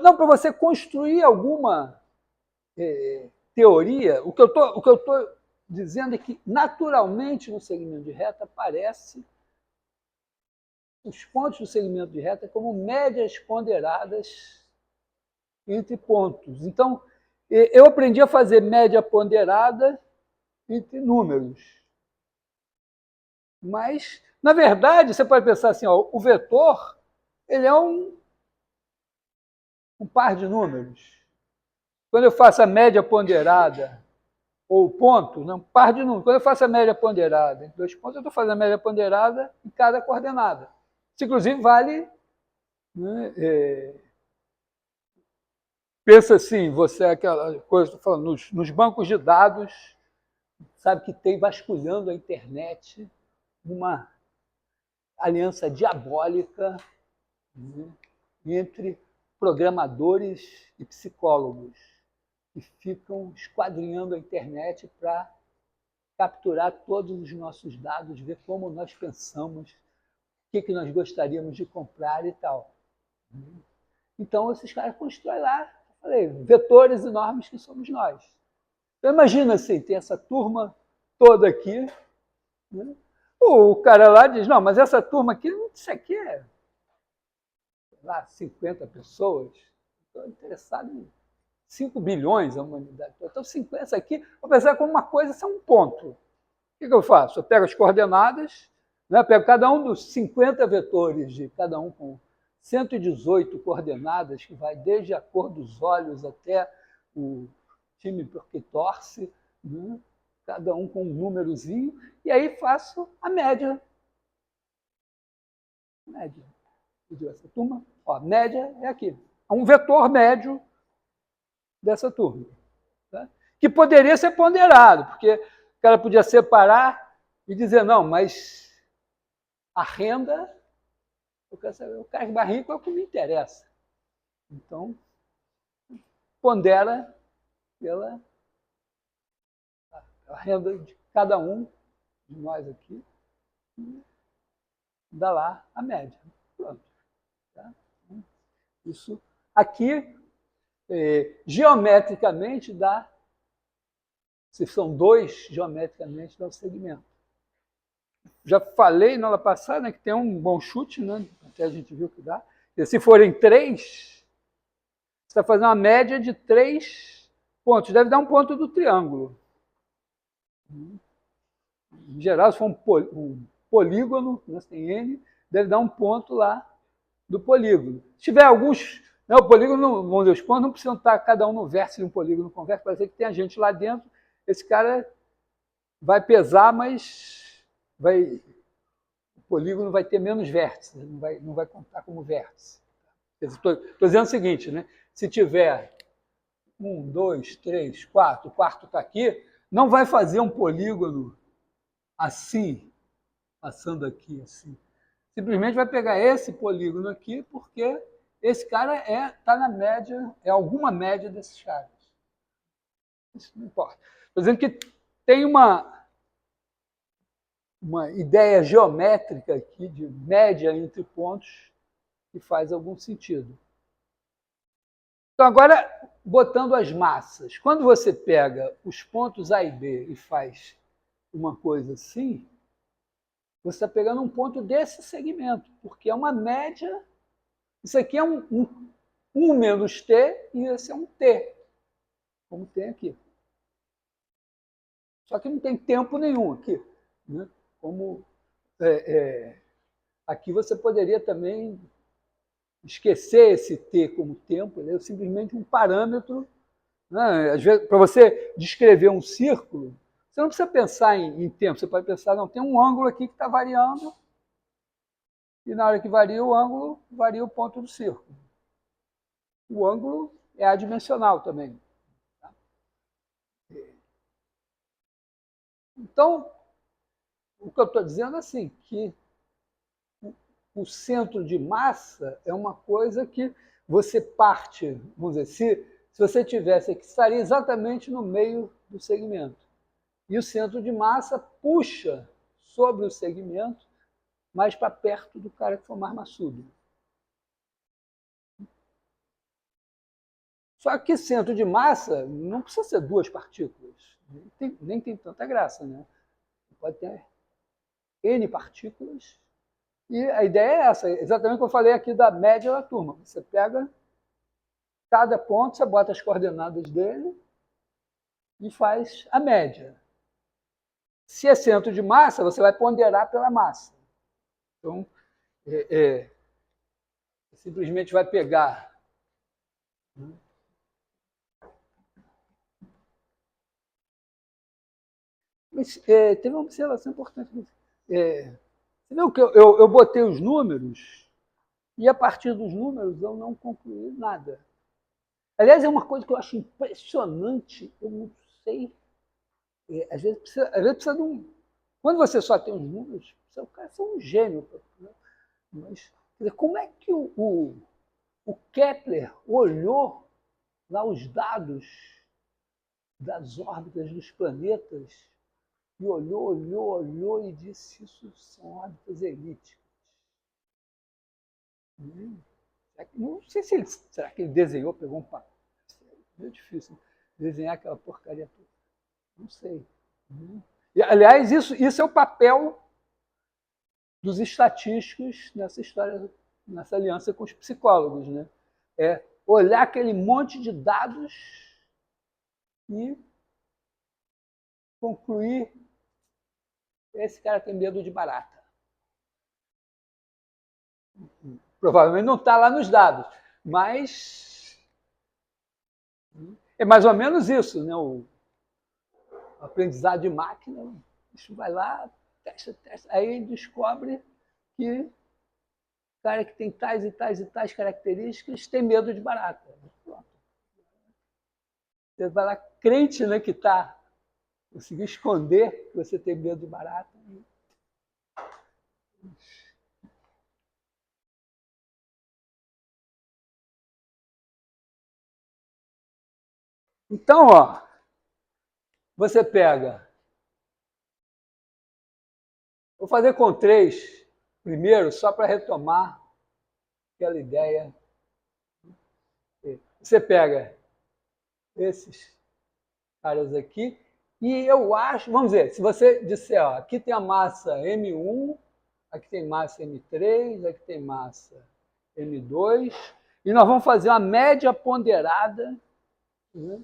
não, para você construir alguma teoria, o que eu estou dizendo é que naturalmente no segmento de reta aparece os pontos do segmento de reta como médias ponderadas entre pontos. Então, eu aprendi a fazer média ponderada entre números. Mas, na verdade, você pode pensar assim, ó, o vetor ele é um par de números. Quando eu faço a média ponderada, ou ponto, não, par de números. Quando eu faço a média ponderada entre dois pontos, eu estou fazendo a média ponderada em cada coordenada. Isso, inclusive, vale... Né, pensa assim, você é aquela coisa, estou falando, nos bancos de dados, sabe que tem vasculhando a internet uma aliança diabólica, né, entre programadores e psicólogos que ficam esquadrinhando a internet para capturar todos os nossos dados, ver como nós pensamos, o que nós gostaríamos de comprar e tal. Então, esses caras constroem lá, falei, vetores enormes que somos nós. Então, imagina assim, tem essa turma toda aqui, né? O cara lá diz, não, mas essa turma aqui, isso aqui é, sei lá, 50 pessoas. Estou interessado em 5 bilhões a humanidade. Então, 50, essa aqui, vou pensar como uma coisa, isso é um ponto. O que eu faço? Eu pego as coordenadas, né, pego cada um dos 50 vetores, de cada um com 118 coordenadas, que vai desde a cor dos olhos até o time por que torce, né, cada um com um númerozinho, e aí faço a média. Média. Essa turma, ó, média é aqui. É um vetor médio dessa turma. Tá? Que poderia ser ponderado, porque o cara podia separar e dizer, não, mas a renda, eu quero saber, o cara que vai rico é o que me interessa. Então, pondera pela a renda de cada um de nós aqui, e dá lá a média. Pronto. Tá? Isso aqui, geometricamente, dá, se são dois, geometricamente dá um segmento. Já falei na aula passada, né, que tem um bom chute, né, até a gente viu que dá. E se forem 3, você está fazendo uma média de 3 pontos. Deve dar um ponto do triângulo. Em geral, se for um polígono, né, tem N, deve dar um ponto lá do polígono. Se tiver alguns... Não, o polígono, vamos dizer, os pontos não precisam estar cada um no vértice de um polígono convexo, parece que tem a gente lá dentro, esse cara vai pesar, mas o polígono vai ter menos vértices, não vai contar como vértice. Estou dizendo o seguinte, né? Se tiver 1, 2, 3, 4, o quarto está aqui, não vai fazer um polígono assim, passando aqui assim. Simplesmente vai pegar esse polígono aqui, porque esse cara está na média, é alguma média desses caras. Isso não importa. Estou dizendo que tem uma ideia geométrica aqui de média entre pontos que faz algum sentido. Então, agora, botando as massas. Quando você pega os pontos A e B e faz uma coisa assim, você está pegando um ponto desse segmento, porque é uma média. Isso aqui é um menos T e esse é um T, como tem aqui. Só que não tem tempo nenhum aqui. Né? Como aqui você poderia também esquecer esse T como tempo, ele é simplesmente um parâmetro. Né? Às vezes, para você descrever um círculo, você não precisa pensar em tempo, você pode pensar, não, tem um ângulo aqui que está variando, e na hora que varia o ângulo, varia o ponto do círculo. O ângulo é adimensional também. Tá? Então, o que eu estou dizendo é assim, que o centro de massa é uma coisa que você parte, vamos dizer, se você tivesse aqui, estaria exatamente no meio do segmento. E o centro de massa puxa sobre o segmento mais para perto do cara que for mais maçudo. Só que centro de massa não precisa ser duas partículas. Nem tem tanta graça, né? Pode ter N partículas. E a ideia é essa, exatamente o que eu falei aqui da média da turma. Você pega cada ponto, você bota as coordenadas dele e faz a média. Se é centro de massa, você vai ponderar pela massa. Então, simplesmente vai pegar. Mas teve uma observação importante. Você viu que eu botei os números e a partir dos números eu não concluí nada. Aliás, é uma coisa que eu acho impressionante, eu não sei. Às vezes precisa de um. Quando você só tem os números, o cara é um gênio. Né? Mas como é que o Kepler olhou lá os dados das órbitas dos planetas e olhou e disse: isso são órbitas elípticas. Não sei se ele. Será que ele desenhou, pegou um papel? É meio difícil desenhar aquela porcaria toda. Não sei. E, aliás, isso é o papel dos estatísticos nessa história, nessa aliança com os psicólogos. Né? É olhar aquele monte de dados e concluir: esse cara tem medo de barata. Provavelmente não está lá nos dados, mas é mais ou menos isso, né? O aprendizado de máquina, isso vai lá, testa, aí descobre que o cara que tem tais e tais e tais características tem medo de barata. Você vai lá, crente, né, que está conseguiu esconder que você tem medo de barata. Então, ó, você pega. Vou fazer com 3 primeiro, só para retomar aquela ideia. Você pega esses caras aqui e eu acho, vamos dizer, se você disser, ó, aqui tem a massa M1, aqui tem massa M3, aqui tem massa M2, e nós vamos fazer uma média ponderada, né,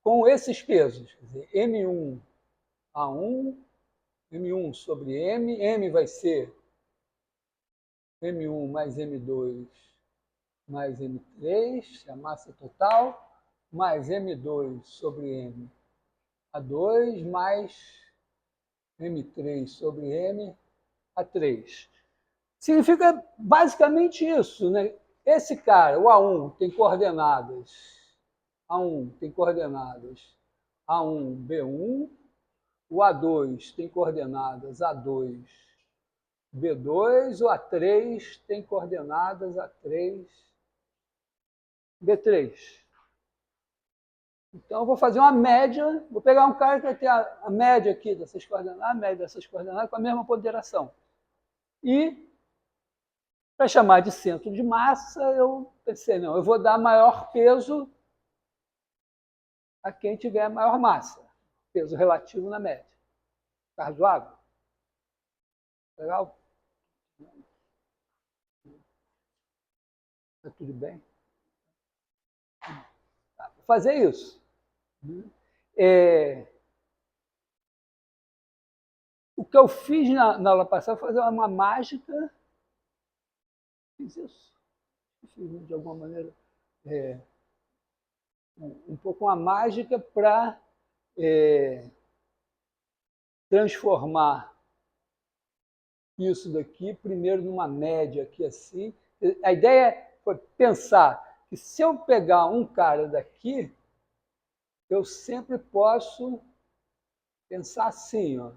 com esses pesos. Quer dizer, M1A1, M1 sobre M, M vai ser M1 mais M2 mais M3, a massa total, mais M2 sobre M, A2, mais M3 sobre M, A3. Significa basicamente isso, né? Esse cara, o A1, tem coordenadas A1 tem coordenadas A1, B1. O A2 tem coordenadas A2, B2. O A3 tem coordenadas A3, B3. Então, eu vou fazer uma média, vou pegar um cara que vai ter a média aqui dessas coordenadas, a média dessas coordenadas com a mesma ponderação. E, para chamar de centro de massa, eu pensei, não, eu vou dar maior peso a quem tiver maior massa, peso relativo na média. Está razoável? Legal? Está tudo bem? Tá, vou fazer isso. O que eu fiz na aula passada foi fazer uma mágica. Fiz isso. Fiz de alguma maneira um pouco uma mágica para transformar isso daqui primeiro numa média aqui assim. A ideia foi pensar que se eu pegar um cara daqui, eu sempre posso pensar assim, ó.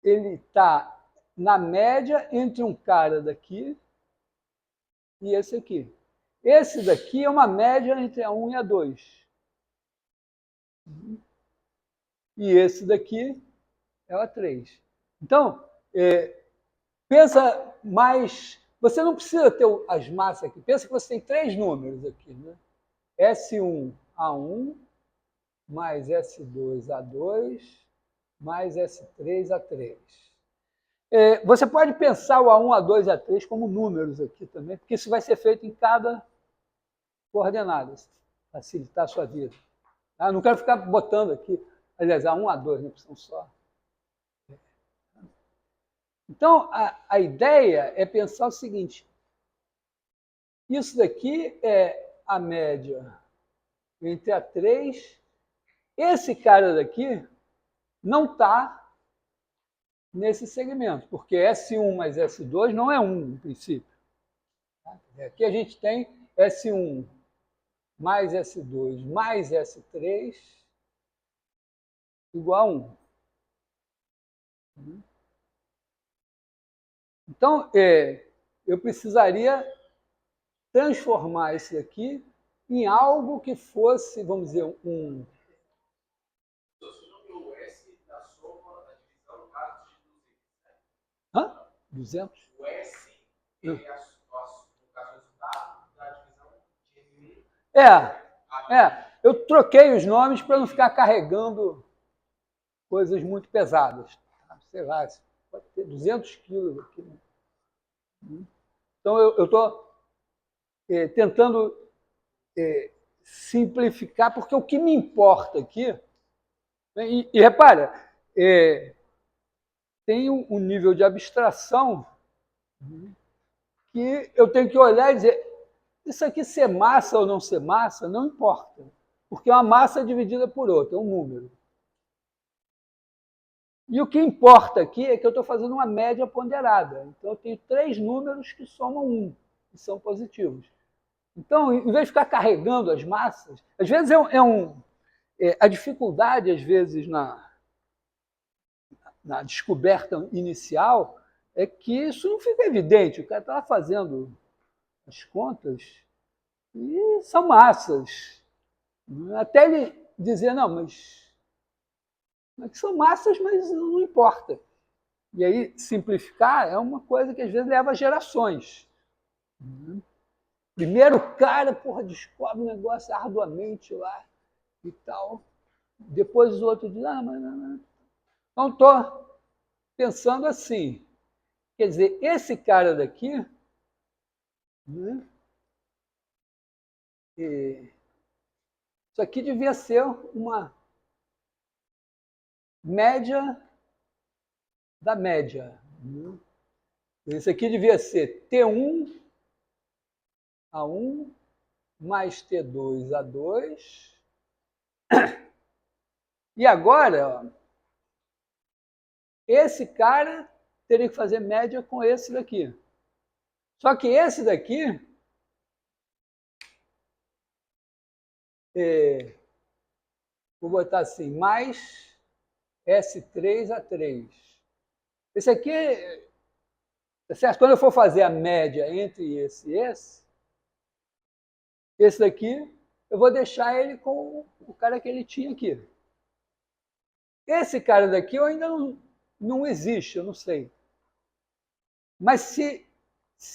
Ele está na média entre um cara daqui e esse aqui. Esse daqui é uma média entre a 1 e a 2. E esse daqui é a 3. Então, pensa mais... Você não precisa ter as massas aqui. Pensa que você tem 3 números aqui, né? S1, A1, mais S2, A2, mais S3, A3. Você pode pensar o A1, A2 e A3 como números aqui também, porque isso vai ser feito em cada coordenada, facilitar a sua vida. Eu não quero ficar botando aqui, aliás, A1, A2, né, são só. Então, a ideia é pensar o seguinte, isso daqui é a média entre A3, esse cara daqui não está nesse segmento, porque S1 mais S2 não é 1, no princípio. Aqui a gente tem S1 mais S2 mais S3 igual a 1. Então, eu precisaria transformar isso daqui em algo que fosse, vamos dizer, um... Você não viu o S da soma da divisão no caso de 200, né? Hã? 200? O S é no caso do resultado da divisão de 1. Eu troquei os nomes para não ficar carregando coisas muito pesadas. Sei lá, pode ter 200 quilos aqui. Então, eu estou tentando simplificar, porque o que me importa aqui... E repara, tem um nível de abstração que eu tenho que olhar e dizer, isso aqui ser massa ou não ser massa, não importa. Porque uma massa é dividida por outra, é um número. E o que importa aqui é que eu estou fazendo uma média ponderada. Então, eu tenho 3 números que somam 1, que são positivos. Então, em vez de ficar carregando as massas, às vezes a dificuldade, às vezes, na descoberta inicial, é que isso não fica evidente. O cara está fazendo as contas e são massas. Até ele dizer, não, mas são massas, mas não importa. E aí, simplificar é uma coisa que às vezes leva gerações. Primeiro o cara, descobre um negócio arduamente lá e tal. Depois os outros dizem, mas não. Então, estou pensando assim. Quer dizer, esse cara daqui, né, isso aqui devia ser uma média da média. Isso aqui devia ser T1 A1 mais T2 A2. E agora, ó, esse cara teria que fazer média com esse daqui. Só que esse daqui vou botar assim, mais S3A3. Esse aqui, tá certo? Quando eu for fazer a média entre esse e esse daqui, eu vou deixar ele com o cara que ele tinha aqui. Esse cara daqui eu ainda não existe, eu não sei. Mas se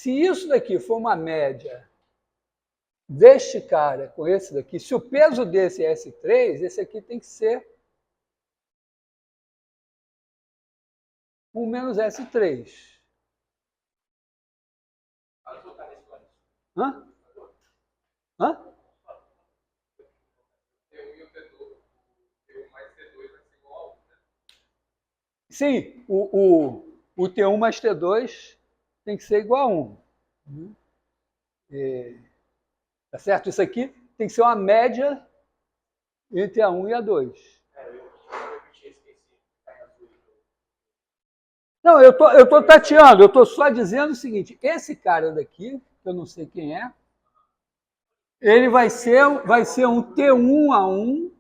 isso daqui for uma média deste cara com esse daqui, se o peso desse é S3, esse aqui tem que ser 1 menos S3. Hã? Hã? Sim, o T1 mais T2 tem que ser igual a 1. Tá certo? Isso aqui tem que ser uma média entre a 1 e a 2. Não, eu tô tateando, eu tô só dizendo o seguinte, esse cara daqui, que eu não sei quem é, ele vai ser um T1A1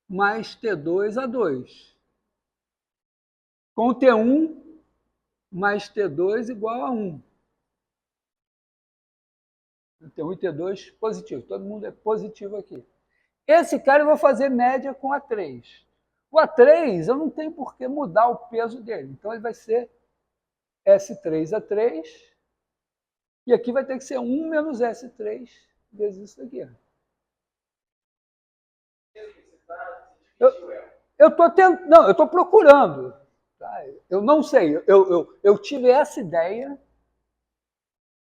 mais T2A2. Com T1 mais T2 igual a 1. T1 e T2 positivo, todo mundo é positivo aqui. Esse cara eu vou fazer média com A3. O A3, eu não tenho por que mudar o peso dele. Então, ele vai ser S3A3. E aqui vai ter que ser 1 menos S3 vezes isso aqui. Eu estou procurando. Tá? Eu não sei. Eu tive essa ideia,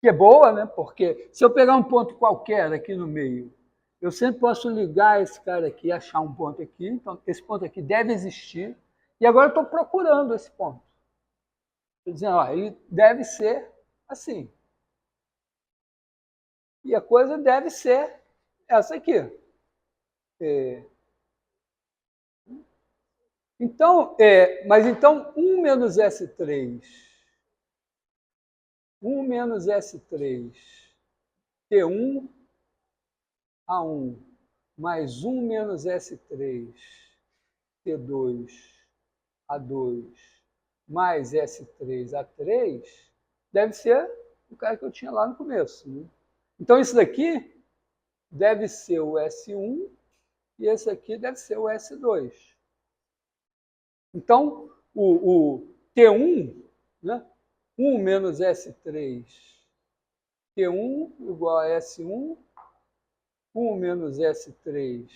que é boa, né? Porque se eu pegar um ponto qualquer aqui no meio, eu sempre posso ligar esse cara aqui e achar um ponto aqui. Então, esse ponto aqui deve existir. E agora eu estou procurando esse ponto. Estou dizendo, ó, ele deve ser assim. E a coisa deve ser essa aqui. Então, mas então 1 menos S3, 1 menos S3, T1 A1, mais 1 menos S3, T2 A2, mais S3 A3, deve ser o cara que eu tinha lá no começo. Né? Então, isso daqui deve ser o S1 e esse aqui deve ser o S2. Então, o T1, né? 1 menos S3, T1 igual a S1, 1 menos S3,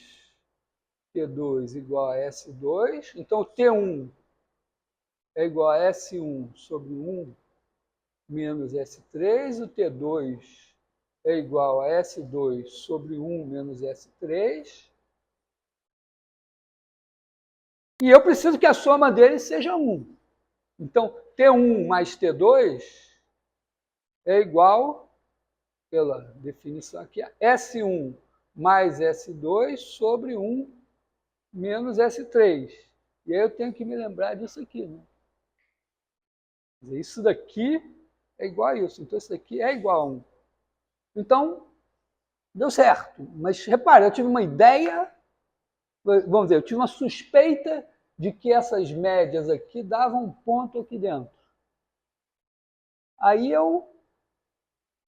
T2 igual a S2. Então, T1 é igual a S1 sobre 1 menos S3, o T2 é igual a S2 sobre 1 menos S3. E eu preciso que a soma deles seja 1. Então, T1 mais T2 é igual, pela definição aqui, a S1 mais S2 sobre 1 menos S3. E aí eu tenho que me lembrar disso aqui. Né? Isso daqui é igual a isso. Então, isso daqui é igual a 1. Então, deu certo. Mas, repare, eu tive uma ideia, vamos dizer, eu tive uma suspeita de que essas médias aqui davam um ponto aqui dentro. Aí eu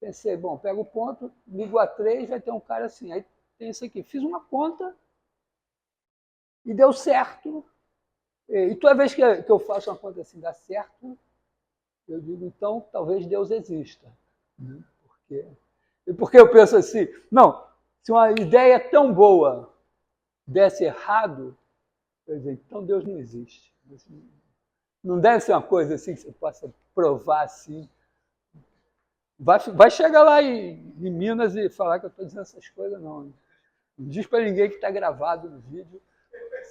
pensei, bom, pego o ponto, ligo a 3, vai ter um cara assim. Aí tem isso aqui. Fiz uma conta e deu certo. E toda vez que eu faço uma conta assim, dá certo, eu digo, então, talvez Deus exista. Né? Porque eu penso assim, não, se uma ideia tão boa desse errado, eu digo, então Deus não existe. Não deve ser uma coisa assim que você possa provar assim. Vai chegar lá em Minas e falar que eu estou dizendo essas coisas, não. Não diz para ninguém que está gravado no vídeo,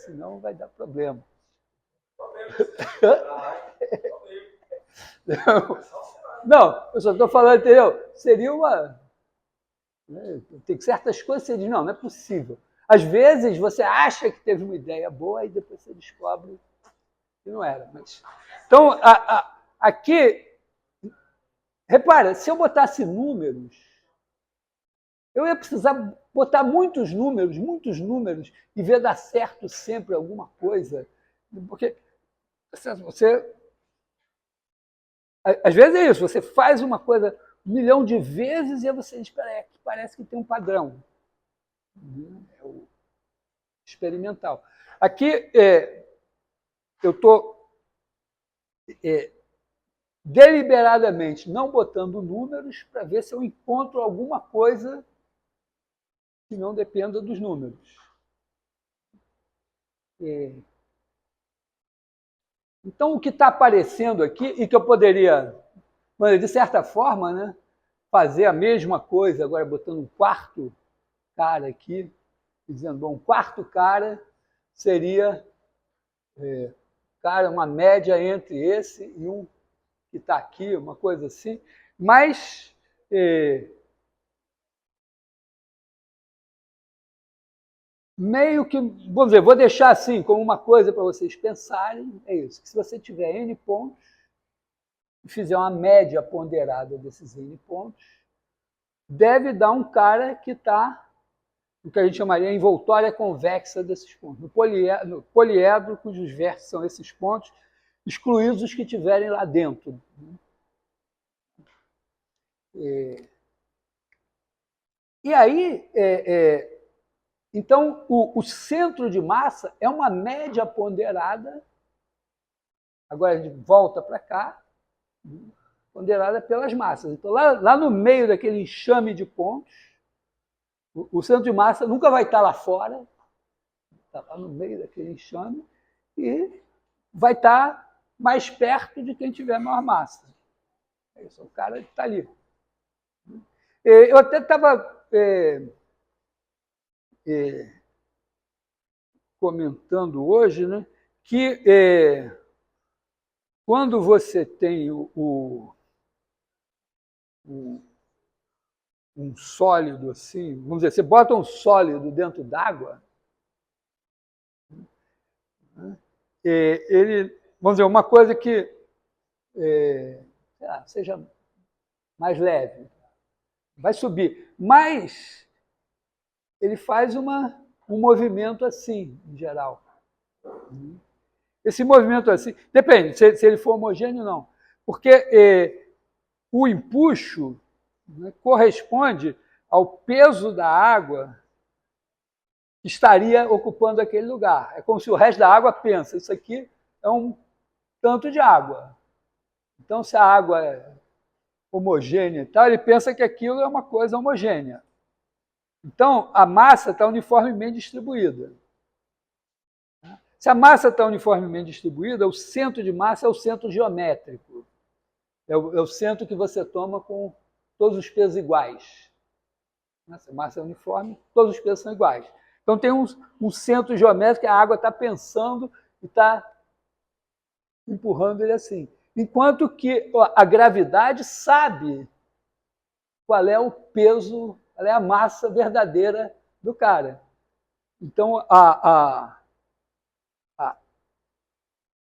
senão vai dar problema. Não, eu só estou falando, entendeu? Seria uma... Né? Tem certas coisas que você diz, não é possível. Às vezes você acha que teve uma ideia boa e depois você descobre que não era. Mas... Então, aqui, repara, se eu botasse números, Eu ia precisar botar muitos números, e ver dar certo sempre alguma coisa. Porque você. Às vezes é isso, você faz uma coisa 1 milhão de vezes e aí você diz, parece que tem um padrão. É o experimental. Aqui eu estou deliberadamente não botando números para ver se eu encontro alguma coisa que não dependa dos números. Então, o que está aparecendo aqui, e que eu poderia, de certa forma, né, fazer a mesma coisa, agora botando um quarto cara aqui, dizendo, bom, um quarto cara seria uma média entre esse e um que está aqui, uma coisa assim, mas meio que, vamos dizer, vou deixar assim como uma coisa para vocês pensarem, é isso, que se você tiver N pontos e fizer uma média ponderada desses N pontos, deve dar um cara que está o que a gente chamaria a envoltória convexa desses pontos. No poliedro, cujos vértices são esses pontos, excluídos os que tiverem lá dentro. E aí, então, o centro de massa é uma média ponderada, agora a gente volta para cá, ponderada pelas massas. Então, lá no meio daquele enxame de pontos, o centro de massa nunca vai estar lá fora, está lá no meio daquele enxame, e vai estar mais perto de quem tiver maior massa. É isso, o cara está ali. Eu até estava comentando hoje, né, que quando você tem um sólido assim, vamos dizer, você bota um sólido dentro d'água, ele, vamos dizer, uma coisa que seja mais leve, vai subir, mas ele faz um movimento assim, em geral. Esse movimento assim, depende, se ele for homogêneo ou não, porque o empuxo, né, corresponde ao peso da água que estaria ocupando aquele lugar. É como se o resto da água pensa, isso aqui é um tanto de água. Então, se a água é homogênea e tal, ele pensa que aquilo é uma coisa homogênea. Então, a massa está uniformemente distribuída. Se a massa está uniformemente distribuída, o centro de massa é o centro geométrico. É o centro que você toma com todos os pesos iguais. Se a massa é uniforme, todos os pesos são iguais. Então tem um centro geométrico que a água está pensando e está empurrando ele assim. Enquanto que a gravidade sabe qual é o peso, qual é a massa verdadeira do cara. Então a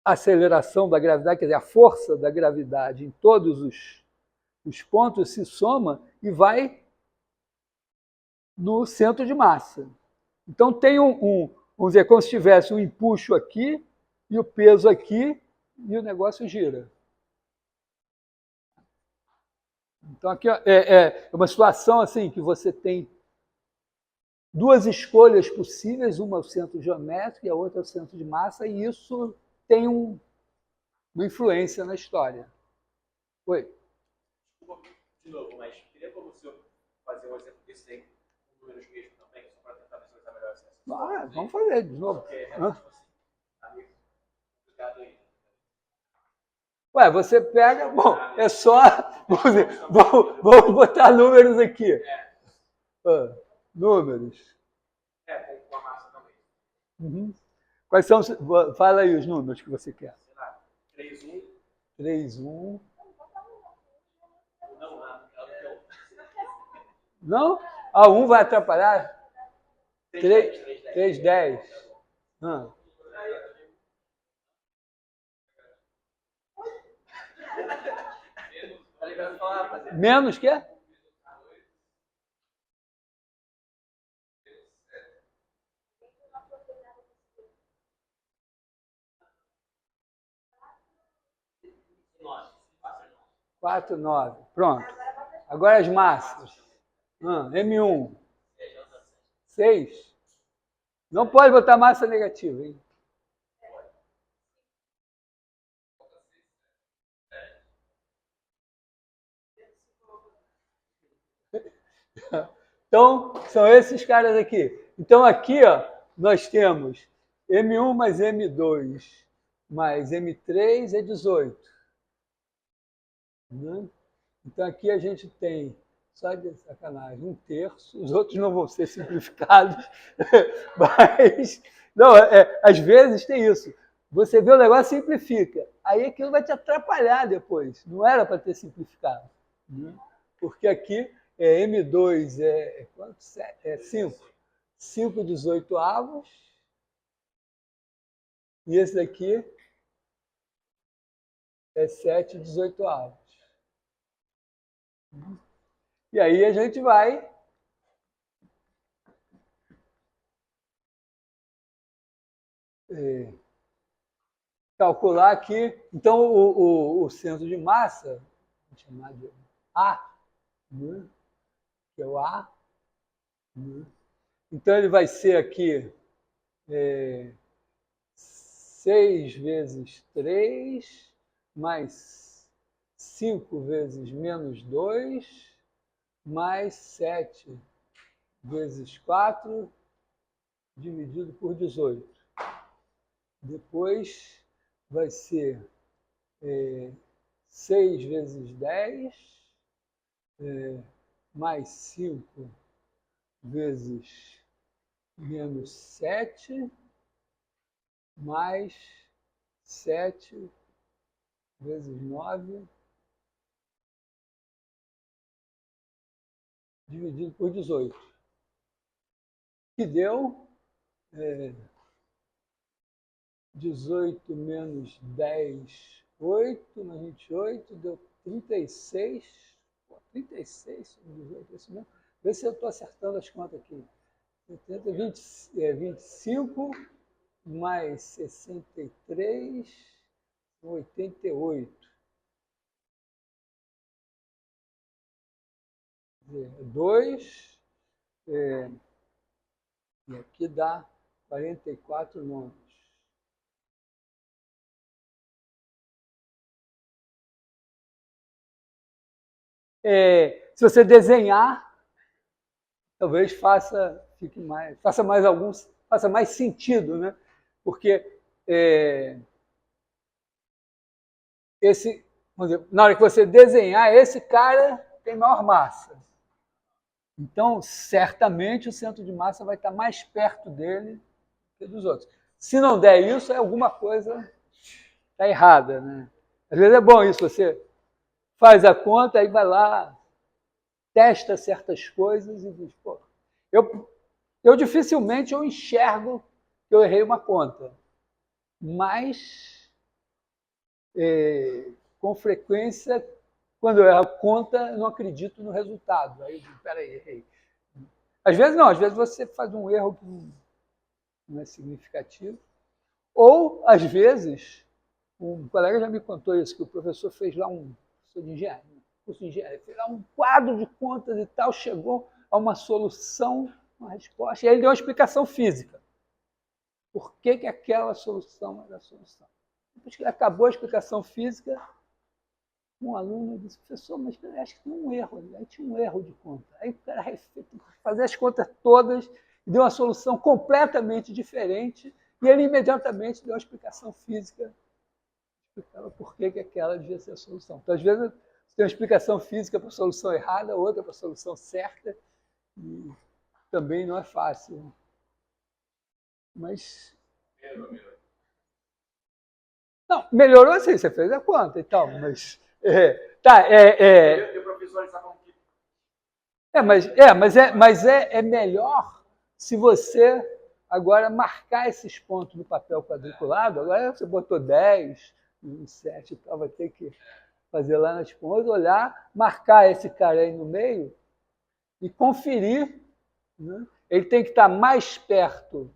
aceleração da gravidade, quer dizer, a força da gravidade em todos os pontos se soma e vai no centro de massa. Então tem vamos dizer, como se tivesse um empuxo aqui e o peso aqui e o negócio gira. Então aqui é uma situação assim que você tem duas escolhas possíveis, uma é o centro geométrico e a outra é o centro de massa, e isso tem uma influência na história. Oi? De novo, mas queria como o senhor fazer um exemplo desse aí, com números mesmo também, só para tentar visualizar melhor essa situação. Vamos fazer de novo. Porque realmente, tá meio complicado aí. Ué, você pega, bom, é só, vamos botar números aqui. Números. Com a massa também. Uhum. Quais são, fala aí os números que você quer. Sei lá, 3, 1. 3, 1. Não, Não? A 1 vai atrapalhar? 3, 10. Menos que? 4, 9. Pronto. Agora as massas. M1. 6. Não pode botar massa negativa, hein? Então, são esses caras aqui. Então, aqui, ó, nós temos M1 mais M2 mais M3 é 18. Né? Então, aqui a gente tem, só de sacanagem, 1/3. Os outros não vão ser simplificados. Mas, não, às vezes tem isso. Você vê o negócio e simplifica. Aí aquilo vai te atrapalhar depois. Não era para ter simplificado. Né? Porque aqui M2 quanto? 5. 5 18avos. E esse daqui é 7 18avos. E aí a gente vai calcular aqui. Então, o centro de massa, vamos chamar de A, né? Que é o A. Né? Então, ele vai ser aqui 6 vezes 3, mais 5 vezes menos 2, mais 7 vezes 4, dividido por 18. Depois vai ser 6 vezes 10, mais 5 vezes menos 7, mais 7 vezes 9, dividido por 18. Que deu 18 menos 10, 8, mais 28, deu 36. 36 sobre 18, é isso mesmo? Vê se eu estou acertando as contas aqui. 25 mais 63, 88. 2, e aqui dá 44 nonos. Se você desenhar, talvez faça mais sentido, né? Porque vamos dizer, na hora que você desenhar, esse cara tem maior massa. Então, certamente o centro de massa vai estar mais perto dele que dos outros. Se não der isso, alguma coisa está errada, né? Às vezes é bom isso, você faz a conta, aí vai lá, testa certas coisas e diz, pô, eu dificilmente enxergo que eu errei uma conta, mas com frequência, quando eu erro a conta, eu não acredito no resultado. Aí eu digo, peraí, errei. Às vezes não, às vezes você faz um erro que não é significativo. Ou, às vezes, um colega já me contou isso, que o professor fez lá curso de engenharia, fez lá um quadro de contas e tal, chegou a uma solução, uma resposta, e aí ele deu uma explicação física. Por que aquela solução era a solução? Depois que ele acabou a explicação física, um aluno disse, professor, mas acho que tem um erro, aí tinha um erro de conta. Aí o cara fazia as contas todas e deu uma solução completamente diferente, e ele imediatamente deu uma explicação física, explicava por que aquela devia ser a solução. Então, às vezes, você tem uma explicação física para a solução errada, outra para a solução certa, e também não é fácil. Mas... Não, melhorou assim, você fez a conta e tal, mas... Mas é melhor se você agora marcar esses pontos no papel quadriculado. Agora você botou 10, 7 e tal, vai ter que fazer lá nas pontas, olhar, marcar esse cara aí no meio e conferir. Né? Ele tem que estar mais perto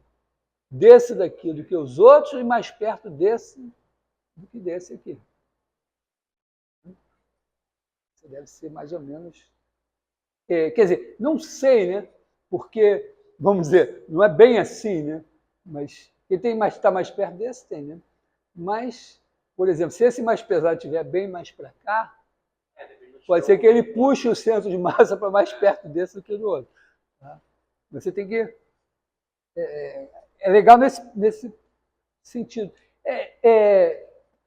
desse daqui do que os outros e mais perto desse do que desse aqui. Você deve ser mais ou menos... quer dizer, não sei, né? Porque, vamos dizer, não é bem assim, né? Mas quem está mais perto desse tem, né? Mas, por exemplo, se esse mais pesado estiver bem mais para cá, pode ser que ele puxe o centro de massa para mais perto desse do que do outro. Tá? Você tem que... É legal nesse sentido.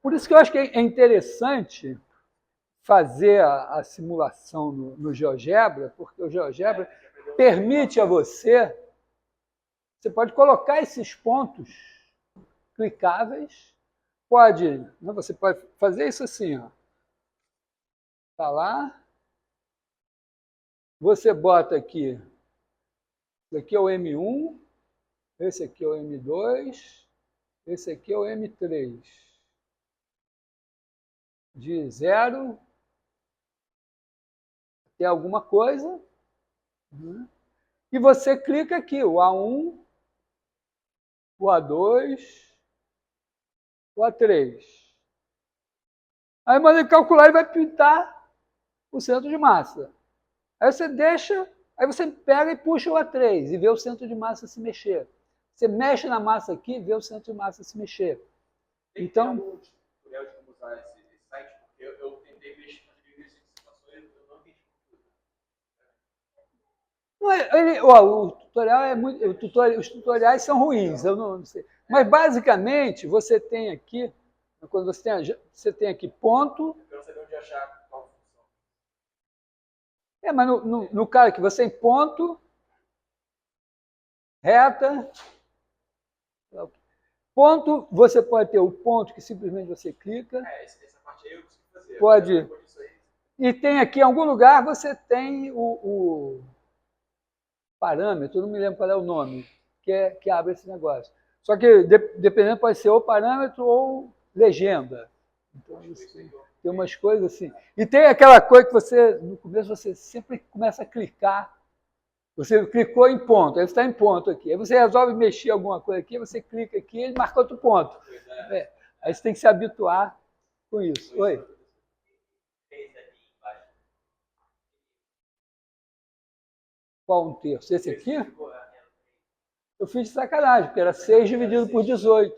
Por isso que eu acho que é interessante fazer a simulação no GeoGebra, porque o GeoGebra permite a você pode colocar esses pontos clicáveis, você pode fazer isso assim, ó. Tá lá, você bota aqui, esse aqui é o M1, esse aqui é o M2, esse aqui é o M3. De 0 até alguma coisa, né? E você clica aqui, o A1, o A2, o A3. Aí manda ele calcular e vai pintar o centro de massa. Aí você deixa, aí você pega e puxa o A3 e vê o centro de massa se mexer. Você mexe na massa aqui e vê o centro de massa se mexer. Então, tem algum tutorial de como usar esse site? Porque eu tentei mexer nas situações, eu não entendi o tutorial é muito, os tutoriais são ruins, eu não sei. Mas basicamente você tem aqui, quando você tem aqui ponto. Eu não sabia onde achar qual função. Mas no caso aqui, você tem ponto, reta. Ponto, você pode ter o ponto que simplesmente você clica. Essa parte aí eu consigo fazer. Pode. E tem aqui, em algum lugar, você tem o parâmetro, não me lembro qual é o nome, que abre esse negócio. Só que, dependendo, pode ser ou parâmetro ou legenda. Então, tem umas coisas assim. E tem aquela coisa que você, no começo, você sempre começa a clicar. Você clicou em ponto, aí você está em ponto aqui. Aí você resolve mexer alguma coisa aqui, você clica aqui e ele marca outro ponto. Aí você tem que se habituar com isso. Oi? Qual um terço? Esse aqui? Eu fiz de sacanagem, porque era 6 dividido por 18.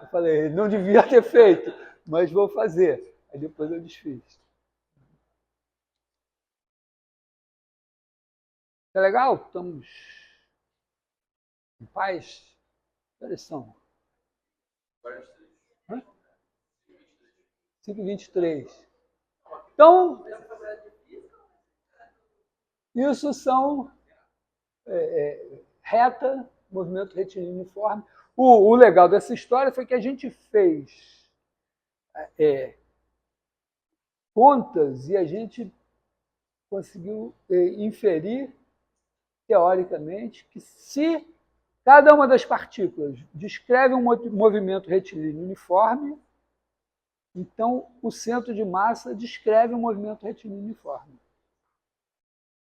Eu falei, não devia ter feito, mas vou fazer. Aí depois eu desfiz. Tá legal? Estamos em paz? Que horas são? 5h23. Então, isso são reta, movimento retilíneo uniforme. O legal dessa história foi que a gente fez contas e a gente conseguiu inferir, teoricamente, que se cada uma das partículas descreve um movimento retilíneo uniforme, então o centro de massa descreve um movimento retilíneo uniforme.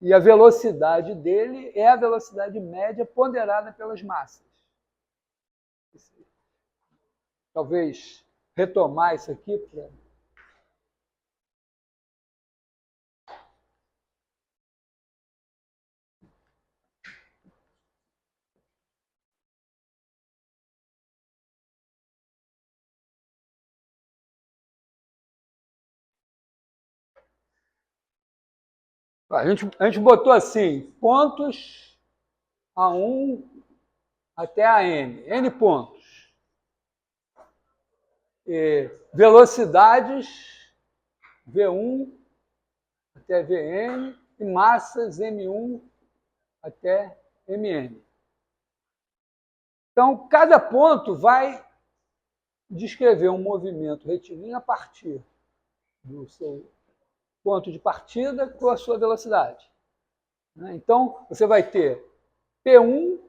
E a velocidade dele é a velocidade média ponderada pelas massas. Talvez retomar isso aqui para... A gente botou assim, pontos A1 até a N, N pontos. Velocidades V1 até Vn e massas M1 até Mn. Então, cada ponto vai descrever um movimento retilíneo a partir do seu ponto de partida com a sua velocidade. Então, você vai ter P1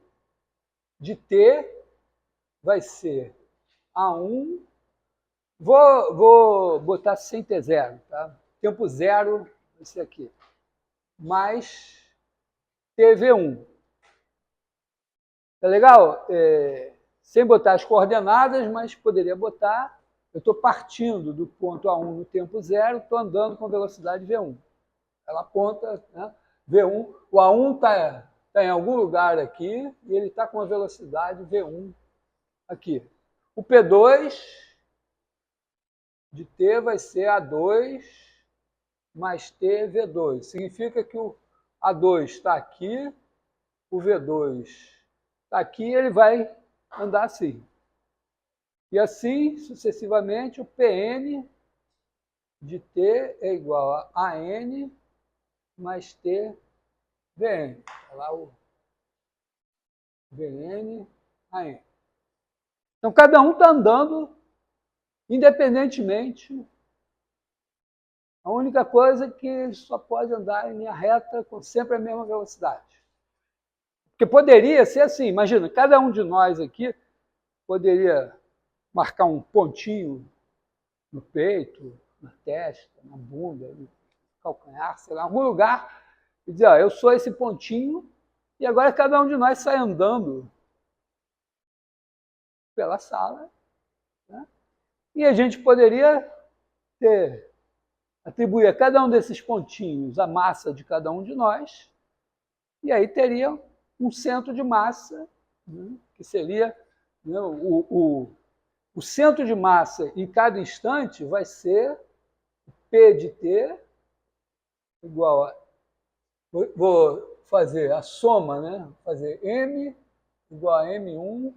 de T vai ser A1. Vou botar sem T0, tá? Tempo zero, esse aqui. Mais TV1. Tá legal? Sem botar as coordenadas, mas poderia botar. eu estou partindo do ponto A1 no tempo zero, estou andando com velocidade V1. Ela aponta, né, V1, o A1 está em algum lugar aqui e ele está com a velocidade V1 aqui. O P2 de T vai ser A2 mais T V2. Significa que o A2 está aqui, o V2 está aqui, ele vai andar assim. E assim, sucessivamente, o Pn de T é igual a AN mais T Vn. Olha lá o Vn, AN. Então, cada um está andando independentemente. A única coisa é que só pode andar em linha reta com sempre a mesma velocidade. Porque poderia ser assim, imagina, cada um de nós aqui poderia marcar um pontinho no peito, na testa, na bunda, no calcanhar, sei lá, em algum lugar, e dizer, ó, eu sou esse pontinho, e agora cada um de nós sai andando pela sala, né? E a gente poderia atribuir a cada um desses pontinhos a massa de cada um de nós, e aí teria um centro de massa, né, que seria, né, o centro de massa em cada instante vai ser P de T igual a... Vou fazer a soma, né? Vou fazer M igual a M1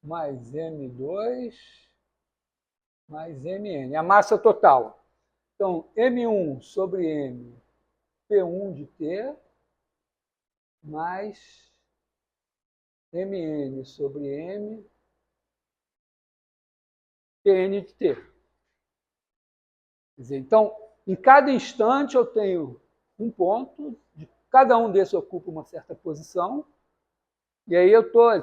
mais M2 mais Mn, a massa total. Então, M1 sobre M, P1 de T, mais Mn sobre M, Pn de T. Quer dizer, então, em cada instante eu tenho um ponto, cada um desses ocupa uma certa posição, e aí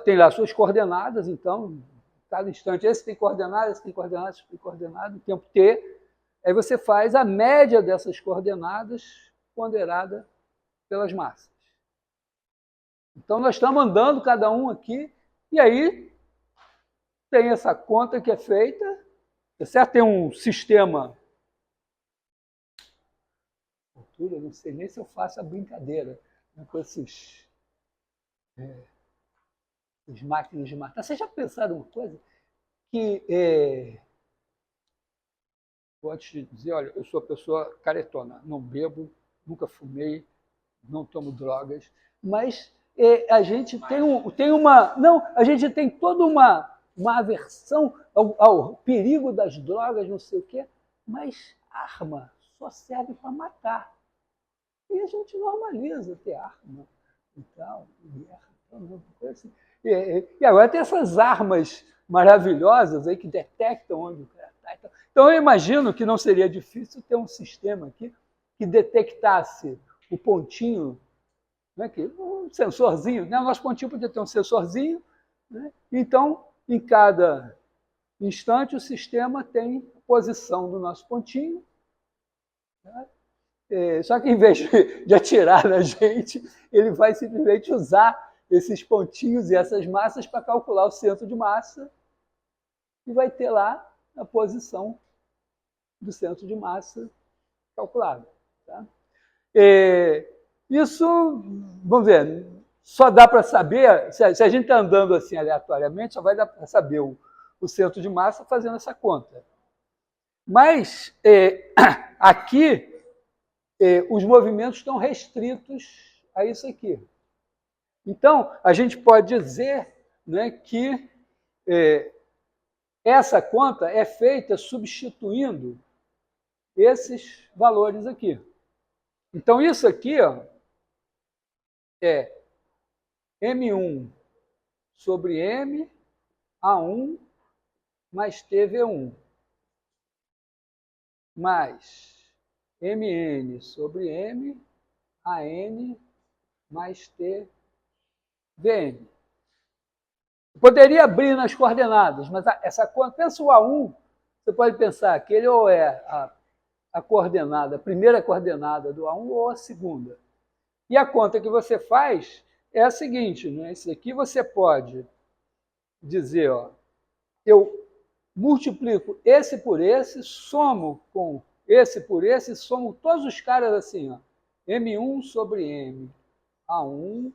tem lá suas coordenadas, então, cada instante, esse tem coordenadas, esse tem coordenadas, esse tem coordenadas, no tempo T, aí você faz a média dessas coordenadas ponderada pelas massas. Então, nós estamos andando cada um aqui, e aí tem essa conta que é feita, certo? Tem um sistema... Eu não sei nem se eu faço a brincadeira, né, com esses máquinas de matar. Vocês já pensaram uma coisa? Que, vou te dizer, olha, eu sou uma pessoa caretona, não bebo, nunca fumei, não tomo drogas, mas a gente tem uma... Não, a gente tem toda uma aversão ao perigo das drogas, não sei o quê, mas arma só serve para matar. E a gente normaliza ter arma e tal, guerra, coisa assim. E agora tem essas armas maravilhosas aí que detectam onde o cara está. Então eu imagino que não seria difícil ter um sistema aqui que detectasse o pontinho, né, um sensorzinho, né? O nosso pontinho podia ter um sensorzinho, né? Então, em cada instante, o sistema tem a posição do nosso pontinho, né? Só que, em vez de atirar na gente, ele vai simplesmente usar esses pontinhos e essas massas para calcular o centro de massa e vai ter lá a posição do centro de massa calculada. Tá? Isso, vamos ver, só dá para saber, se a gente está andando assim aleatoriamente, só vai dar para saber o centro de massa fazendo essa conta. Mas aqui os movimentos estão restritos a isso aqui. Então, a gente pode dizer, né, que essa conta é feita substituindo esses valores aqui. Então, isso aqui, ó, é M1 sobre M, A1 mais TV1, mais Mn sobre M, AN mais TVN. Poderia abrir nas coordenadas, mas essa conta, pensa o A1, você pode pensar que ele ou é a coordenada, a primeira coordenada do A1 ou a segunda. E a conta que você faz é a seguinte, né? Isso aqui você pode dizer, ó, eu multiplico esse por esse, somo com esse por esse, somo todos os caras assim, ó. M1 sobre M, A1,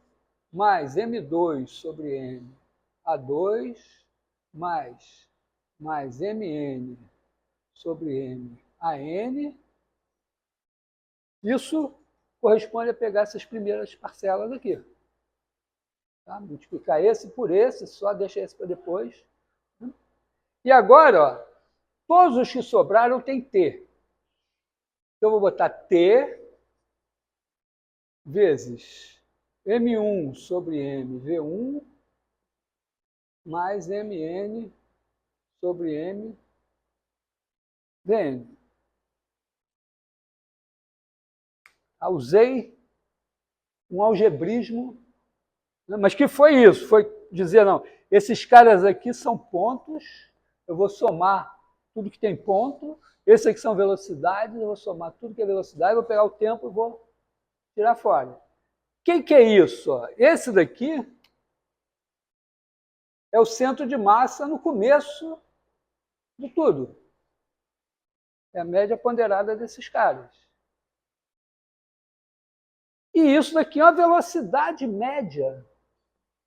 mais M2 sobre M, A2, mais Mn sobre M, AN. Isso corresponde a pegar essas primeiras parcelas aqui. Tá? Multiplicar esse por esse, só deixa esse para depois. E agora, ó, todos os que sobraram têm T. Então, eu vou botar T vezes M1 sobre M, V1, mais Mn sobre M, Vn. Usei um algebrismo, né? Mas que foi isso? Foi dizer, não, esses caras aqui são pontos, eu vou somar tudo que tem ponto, esses aqui são velocidades, eu vou somar tudo que é velocidade, vou pegar o tempo e vou tirar fora. O que é isso? Esse daqui é o centro de massa no começo de tudo. É a média ponderada desses caras. E isso daqui é uma velocidade média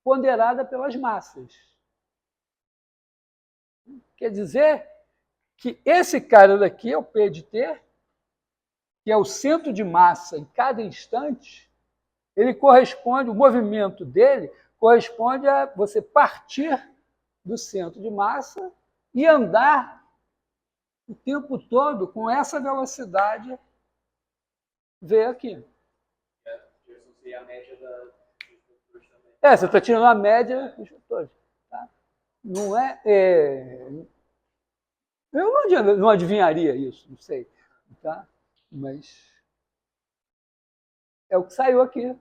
ponderada pelas massas. Quer dizer que esse cara daqui é o P de T, que é o centro de massa em cada instante, ele corresponde, o movimento dele corresponde a você partir do centro de massa e andar o tempo todo com essa velocidade V aqui. A média dos vetores também. Você está tirando a média dos vetores. Tá? Não eu não adivinharia isso, não sei. Tá? Mas é o que saiu aqui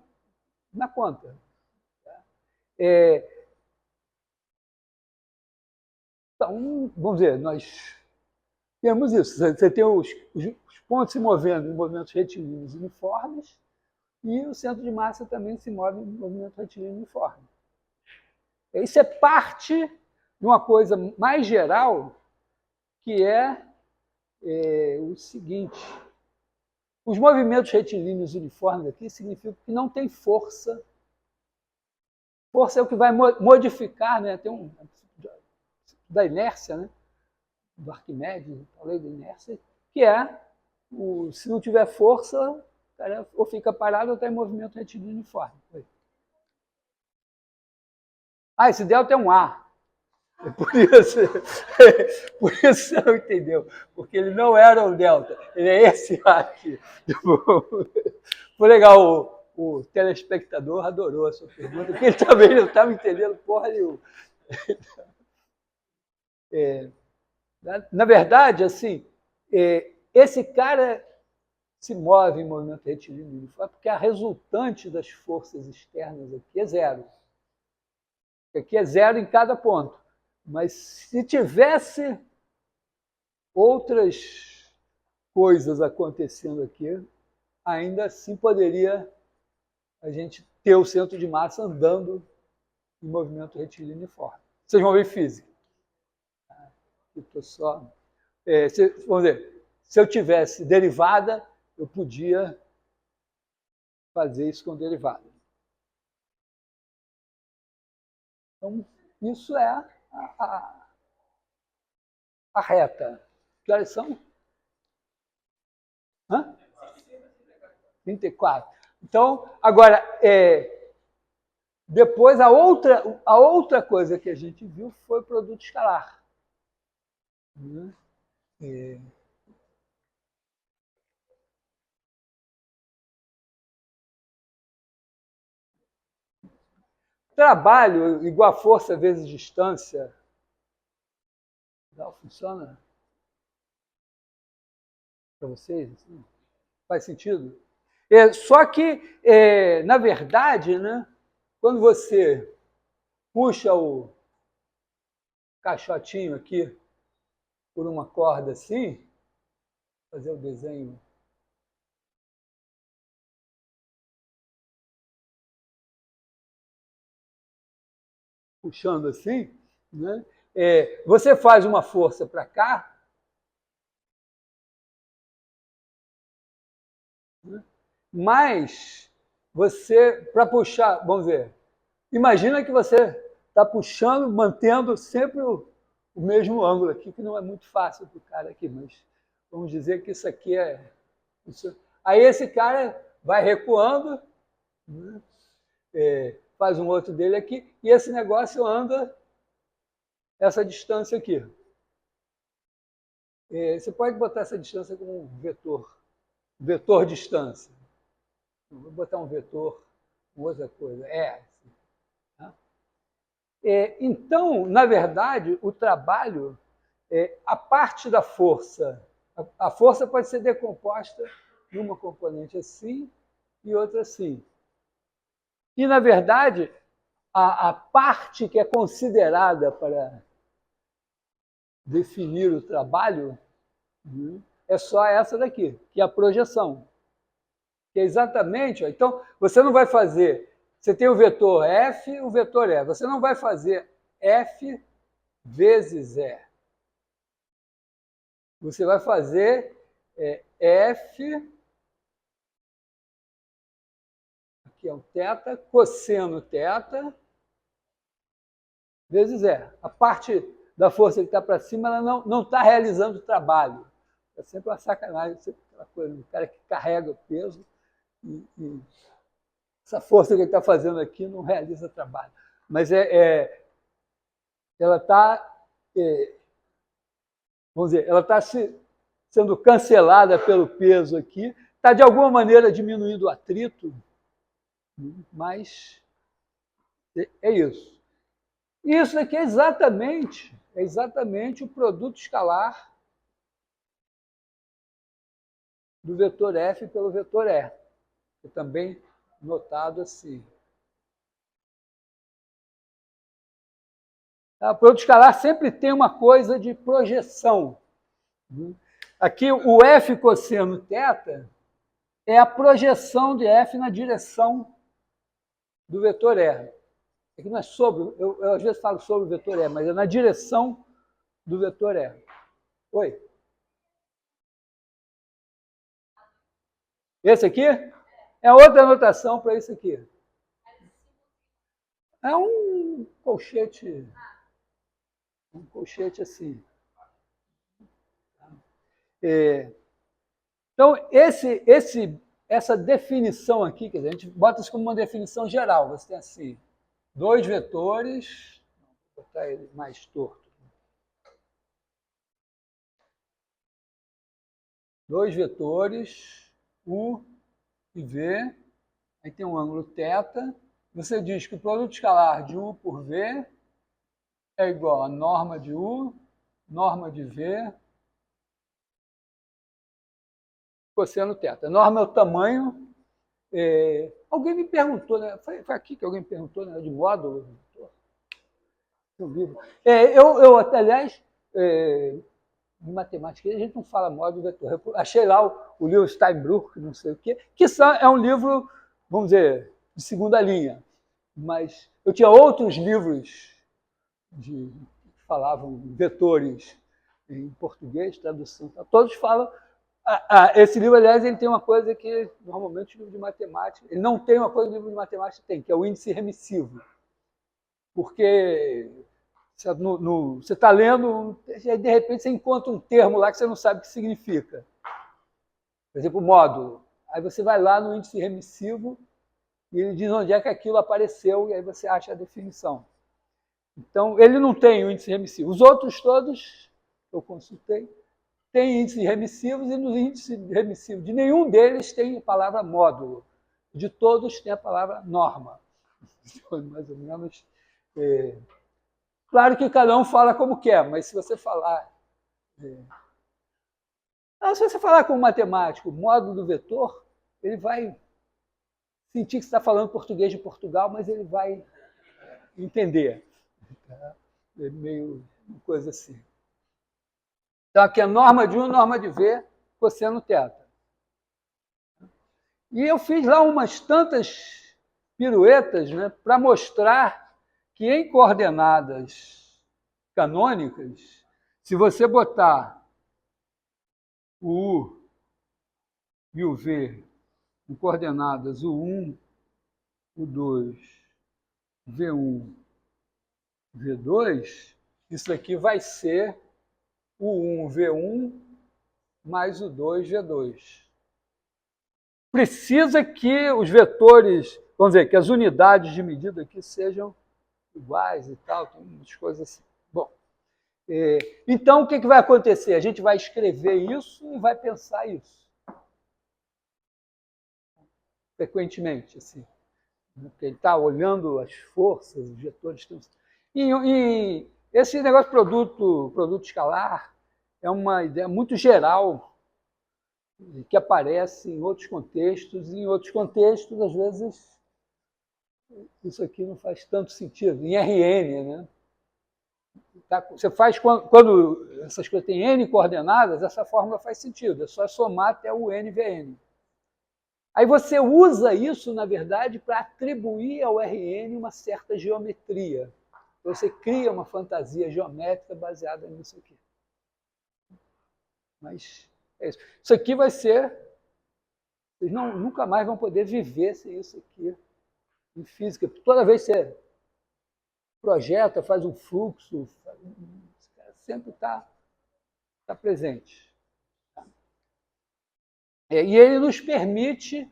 na conta. Tá? Então, vamos dizer, nós temos isso. Você tem os pontos se movendo em movimentos retilíneos uniformes e o centro de massa também se move em movimento retilíneo uniforme. Isso é parte de uma coisa mais geral, que é o seguinte. Os movimentos retilíneos uniformes aqui significam que não tem força. Força é o que vai modificar, né? Tem da inércia, né? Do Arquimedes, a lei da inércia, que é, se não tiver força, o cara ou fica parado ou está em movimento retilíneo uniforme. Esse delta é um A. Por isso você não entendeu. Porque ele não era um delta, ele é esse A aqui. Foi legal, o telespectador adorou a sua pergunta, porque ele também não estava entendendo porra nenhuma. Na verdade, assim, esse cara se move em movimento retilíneo uniforme porque a resultante das forças externas aqui é zero. Aqui é zero em cada ponto. Mas se tivesse outras coisas acontecendo aqui, ainda assim poderia a gente ter o centro de massa andando em movimento retilíneo uniforme. Vocês vão ver física. Vamos dizer, se eu tivesse derivada, eu podia fazer isso com derivada. Então, isso é a reta. Que horas são? 34. Então, agora, depois a outra coisa que a gente viu foi o produto escalar. Trabalho igual a força vezes distância. Não funciona? Para vocês? Assim? Faz sentido? Só que, na verdade, né, quando você puxa o caixotinho aqui por uma corda assim, fazer o desenho. Puxando assim, né? você faz uma força para cá, mas você, para puxar, vamos ver, imagina que você está puxando, mantendo sempre o mesmo ângulo aqui, que não é muito fácil para o cara aqui, mas vamos dizer que isso aqui é... Aí esse cara vai recuando, né? Faz um outro dele aqui, e esse negócio anda essa distância aqui. Você pode botar essa distância como um vetor distância. Vou botar um vetor, outra coisa. Então, na verdade, o trabalho, a parte da força, a força pode ser decomposta em uma componente assim e outra assim. E, na verdade, a parte que é considerada para definir o trabalho é só essa daqui, que é a projeção. Que é exatamente... Então, você não vai fazer... Você tem o vetor F e o vetor E. Você não vai fazer F vezes E. Você vai fazer F... Aqui é um θ, cosseno θ, vezes E. A parte da força que está para cima, ela não está realizando o trabalho. É sempre uma sacanagem, sempre aquela coisa, o cara que carrega o peso e essa força que ele está fazendo aqui não realiza trabalho. Mas ela está, vamos dizer, ela está sendo cancelada pelo peso aqui, está de alguma maneira diminuindo o atrito, mas é isso. Isso aqui é exatamente o produto escalar do vetor F pelo vetor E, que é também notado assim. O produto escalar sempre tem uma coisa de projeção. Aqui o F cosseno θ é a projeção de F na direção do vetor E. Aqui não é sobre, eu às vezes falo sobre o vetor E, mas é na direção do vetor E. Oi? Esse aqui é outra notação para isso aqui. É um colchete assim. Então, essa definição aqui, quer dizer, a gente bota isso como uma definição geral. Você tem assim, dois vetores, vou botar ele mais torto. Dois vetores, U e V, aí tem um ângulo θ. Você diz que o produto escalar de U por V é igual a norma de U, norma de V, cosseno θ. A norma é o tamanho. Alguém me perguntou, né? Foi aqui que alguém me perguntou, né? De módulo. Eu aliás, em matemática, a gente não fala módulo vetor. Eu achei lá o livro Steinbrück, não sei o quê, que é um livro, vamos dizer, de segunda linha. Mas eu tinha outros livros que falavam vetores em português, tradução, todos falam. Esse livro, aliás, ele tem uma coisa que normalmente o livro de matemática, ele não tem uma coisa que o livro de matemática tem, que é o índice remissivo. Porque você está lendo, e de repente você encontra um termo lá que você não sabe o que significa. Por exemplo, módulo. Aí você vai lá no índice remissivo e ele diz onde é que aquilo apareceu e aí você acha a definição. Então, ele não tem o índice remissivo. Os outros todos, eu consultei, têm índices remissivos e nos índices remissivos de nenhum deles tem a palavra módulo. De todos tem a palavra norma. Então, mais ou menos... Claro que cada um fala como quer, mas se você falar... se você falar com um matemático, o módulo do vetor, ele vai sentir que você está falando português de Portugal, mas ele vai entender. É meio uma coisa assim. Então, aqui é norma de U, norma de V, cosseno θ. E eu fiz lá umas tantas piruetas, né, para mostrar que em coordenadas canônicas, se você botar o U e o V em coordenadas U1, U2, V1, V2, isso aqui vai ser o 1, V1, mais o 2, V2. Precisa que os vetores, vamos dizer, que as unidades de medida aqui sejam iguais e tal, tem umas coisas assim. Bom, então o que vai acontecer? A gente vai escrever isso e vai pensar isso. Frequentemente, assim. Porque ele está olhando as forças, os vetores. E esse negócio de produto escalar é uma ideia muito geral que aparece em outros contextos, e em outros contextos, às vezes, isso aqui não faz tanto sentido. Em RN, né? Você faz, quando essas coisas têm N coordenadas, essa fórmula faz sentido, é só somar até o NVN. Aí você usa isso, na verdade, para atribuir ao RN uma certa geometria. Você cria uma fantasia geométrica baseada nisso aqui. Mas é isso. Isso aqui vai ser... Vocês nunca mais vão poder viver sem isso aqui em física. Toda vez que você projeta, faz um fluxo, sempre está presente. E ele nos permite,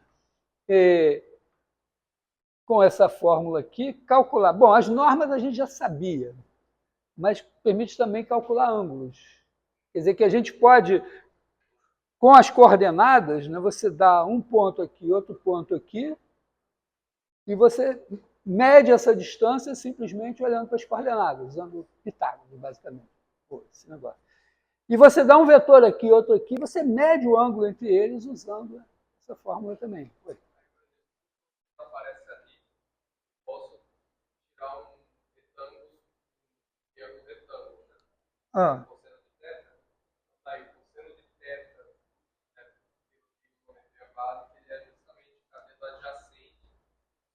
com essa fórmula aqui, calcular. Bom, as normas a gente já sabia, mas permite também calcular ângulos. Quer dizer que a gente pode, com as coordenadas, né, você dá um ponto aqui, outro ponto aqui, e você mede essa distância simplesmente olhando para as coordenadas, usando Pitágoras, basicamente. Esse negócio. E você dá um vetor aqui, outro aqui, você mede o ângulo entre eles usando essa fórmula também. Oi. Aparece ali, posso tirar um retângulo e é um retângulo, né? Ah. Cosseno de θ, aí cosseno de θ, né, pelo geometria básica, ele é justamente a cateto adjacente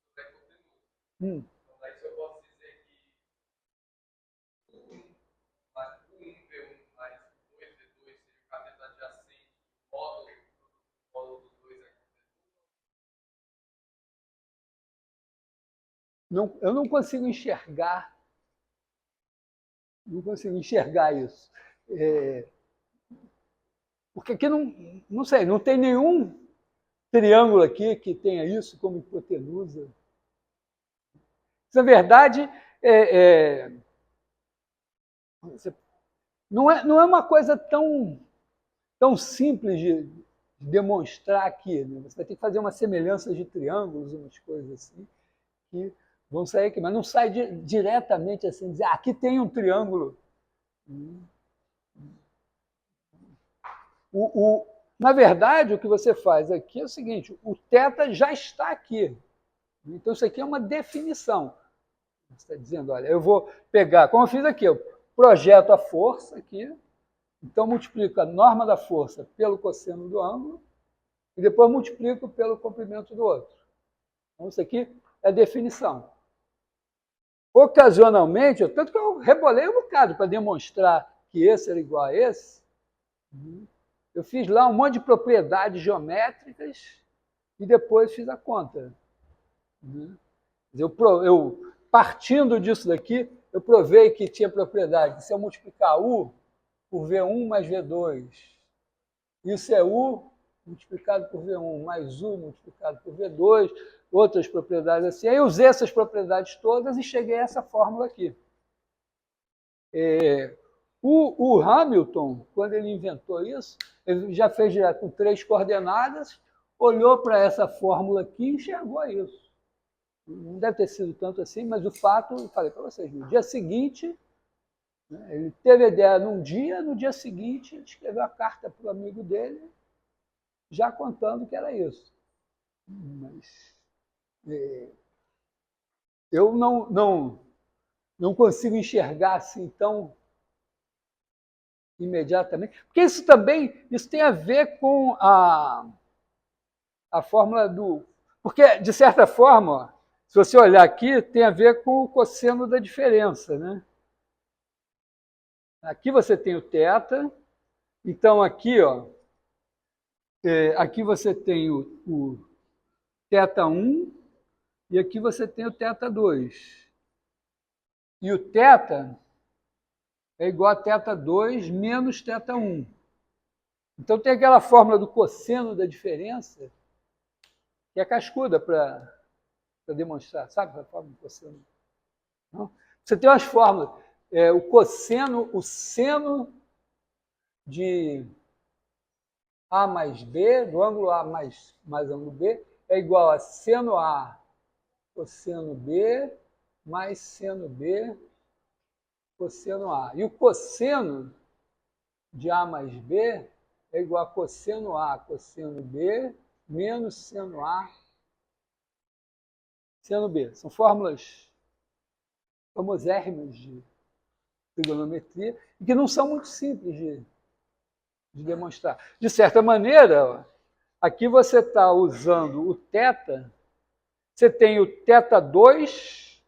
sobre a hipotenusa. Então, daí se eu posso dizer que U1 mais V1 mais 2V2 seja o cateto adjacente do módulo dos dois aqui. Não, eu não consigo enxergar. Não consigo enxergar isso. Porque aqui não sei, não tem nenhum triângulo aqui que tenha isso como hipotenusa. Na verdade, não é uma coisa tão simples de demonstrar aqui. Né? Você vai ter que fazer uma semelhança de triângulos, umas coisas assim, que vão sair aqui, mas não sai diretamente assim, dizer, aqui tem um triângulo. Na verdade, o que você faz aqui é o seguinte, o θ já está aqui. Então, isso aqui é uma definição. Você está dizendo, olha, eu vou pegar, como eu fiz aqui, eu projeto a força aqui, então multiplico a norma da força pelo cosseno do ângulo, e depois multiplico pelo comprimento do outro. Então, isso aqui é a definição. Ocasionalmente, tanto que eu rebolei um bocado para demonstrar que esse era igual a esse, eu fiz lá um monte de propriedades geométricas e depois fiz a conta. Eu partindo disso daqui, eu provei que tinha propriedade que se eu multiplicar U por V1 mais V2, isso é U multiplicado por V1 mais U multiplicado por V2, outras propriedades assim. Aí eu usei essas propriedades todas e cheguei a essa fórmula aqui. O Hamilton, quando ele inventou isso, ele já fez direto com 3 coordenadas, olhou para essa fórmula aqui e enxergou isso. Não deve ter sido tanto assim, mas o fato, eu falei para vocês, no dia seguinte, né, ele teve a ideia num dia, no dia seguinte ele escreveu a carta para o amigo dele, já contando que era isso. Mas eu não consigo enxergar assim tão imediatamente, porque isso tem a ver com a fórmula do... Porque, de certa forma, se você olhar aqui, tem a ver com o cosseno da diferença, né? Aqui você tem o θ. Então, aqui, ó, aqui você tem o θ1 e aqui você tem o θ2. E o θ é igual a θ2 menos θ1. Então, tem aquela fórmula do cosseno da diferença, que é cascuda para demonstrar. Sabe a fórmula do cosseno? Não? Você tem umas fórmulas. O cosseno, o seno de A mais B, do ângulo A mais ângulo B, é igual a seno A cosseno B mais seno B cosseno A. E o cosseno de A mais B é igual a cosseno A cosseno B menos seno A seno B. São fórmulas famosérrimas de trigonometria e que não são muito simples de demonstrar. De certa maneira, aqui você está usando o θ, você tem o θ2,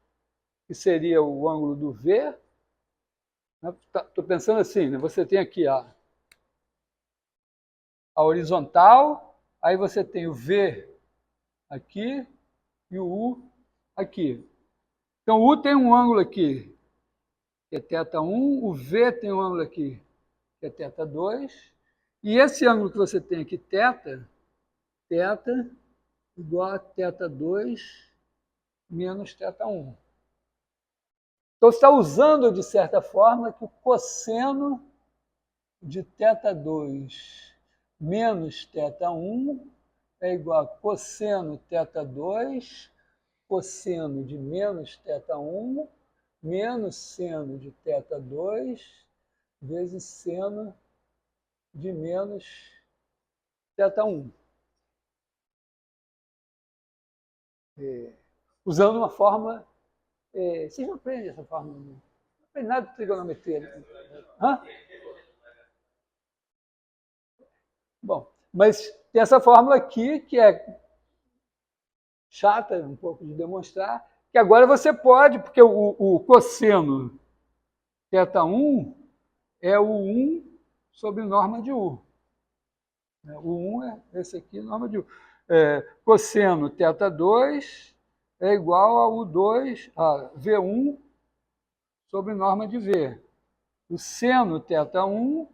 que seria o ângulo do V. Estou pensando assim, né? Você tem aqui a horizontal, aí você tem o V aqui e o U aqui. Então, o U tem um ângulo aqui, que é θ1, o V tem um ângulo aqui, que é θ2, e esse ângulo que você tem aqui, θ igual a θ2 menos θ1. Então, você está usando, de certa forma, que o cosseno de θ2 menos θ1 é igual a cosseno θ2, cosseno de menos θ1, menos seno de θ2, vezes seno de menos θ1. Usando uma fórmula. Vocês não aprendem essa fórmula? Não aprendem nada de trigonometria. Né? Hã? Bom, mas tem essa fórmula aqui, que é chata um pouco de demonstrar, que agora você pode, porque o cosseno θ1 é o 1 sobre norma de U. O 1 é esse aqui, norma de U. Cosseno θ2 é igual a U2, a V1 sobre norma de V. O seno θ1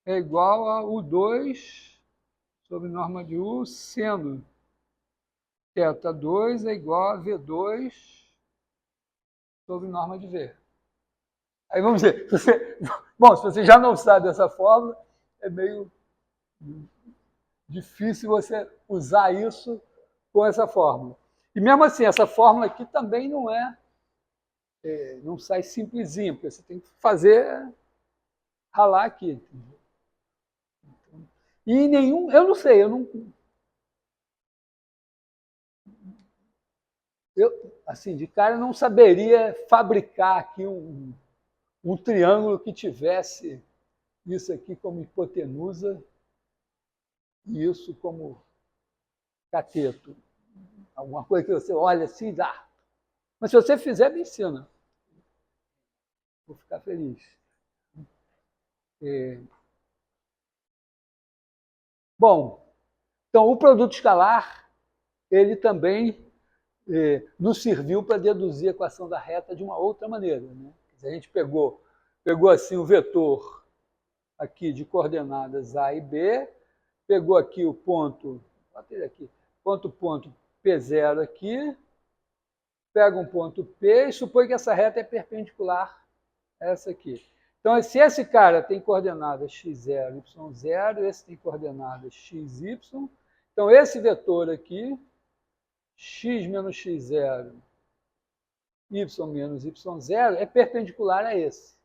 é igual a U2 sobre norma de U, seno θ2 é igual a V2 sobre norma de V. Aí vamos dizer, bom, se você já não sabe essa fórmula, é meio difícil você usar isso com essa fórmula. E mesmo assim, essa fórmula aqui também não sai simplesinha, porque você tem que ralar aqui. E nenhum, eu não sei, assim, de cara, eu não saberia fabricar aqui um triângulo que tivesse isso aqui como hipotenusa e isso como cateto. Alguma coisa que você olha assim e dá. Mas se você fizer, me ensina. Vou ficar feliz. Bom, então o produto escalar, ele também nos serviu para deduzir a equação da reta de uma outra maneira. Né? A gente pegou assim o vetor aqui de coordenadas A e B, pegou aqui o ponto, ponto P0 aqui, pega um ponto P e supõe que essa reta é perpendicular a essa aqui. Então, se esse cara tem coordenadas x0, y0, esse tem coordenadas xy, então esse vetor aqui, x menos x0, y menos y0, é perpendicular a esse.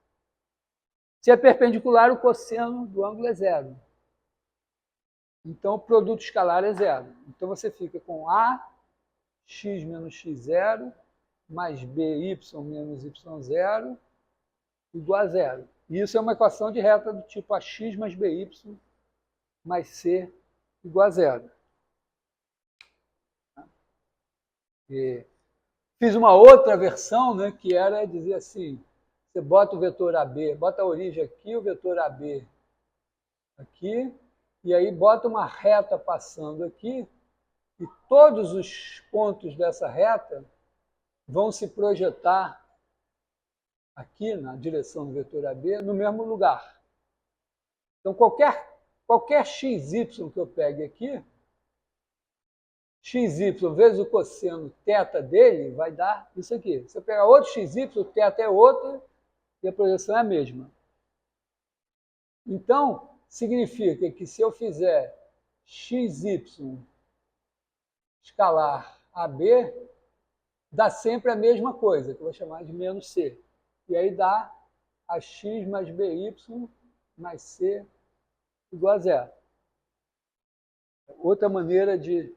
Se é perpendicular, o cosseno do ângulo é zero. Então, o produto escalar é zero. Então, você fica com A, x menos x0, mais by menos y0, igual a zero. E isso é uma equação de reta do tipo ax mais by mais c igual a zero. Fiz uma outra versão, né, que era dizer assim, Você bota o vetor AB, bota a origem aqui, o vetor AB aqui, e aí bota uma reta passando aqui, e todos os pontos dessa reta vão se projetar aqui na direção do vetor AB no mesmo lugar. Então, qualquer xy que eu pegue aqui, xy vezes o cosseno θ dele vai dar isso aqui. Se eu pegar outro xy, o θ é outro e a projeção é a mesma. Então, significa que se eu fizer xy escalar AB, dá sempre a mesma coisa, que eu vou chamar de menos C. E aí dá a x mais by mais c igual a zero. Outra maneira de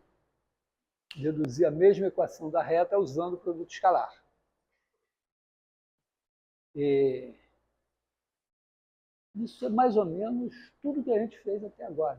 deduzir a mesma equação da reta é usando o produto escalar. E isso é mais ou menos tudo que a gente fez até agora.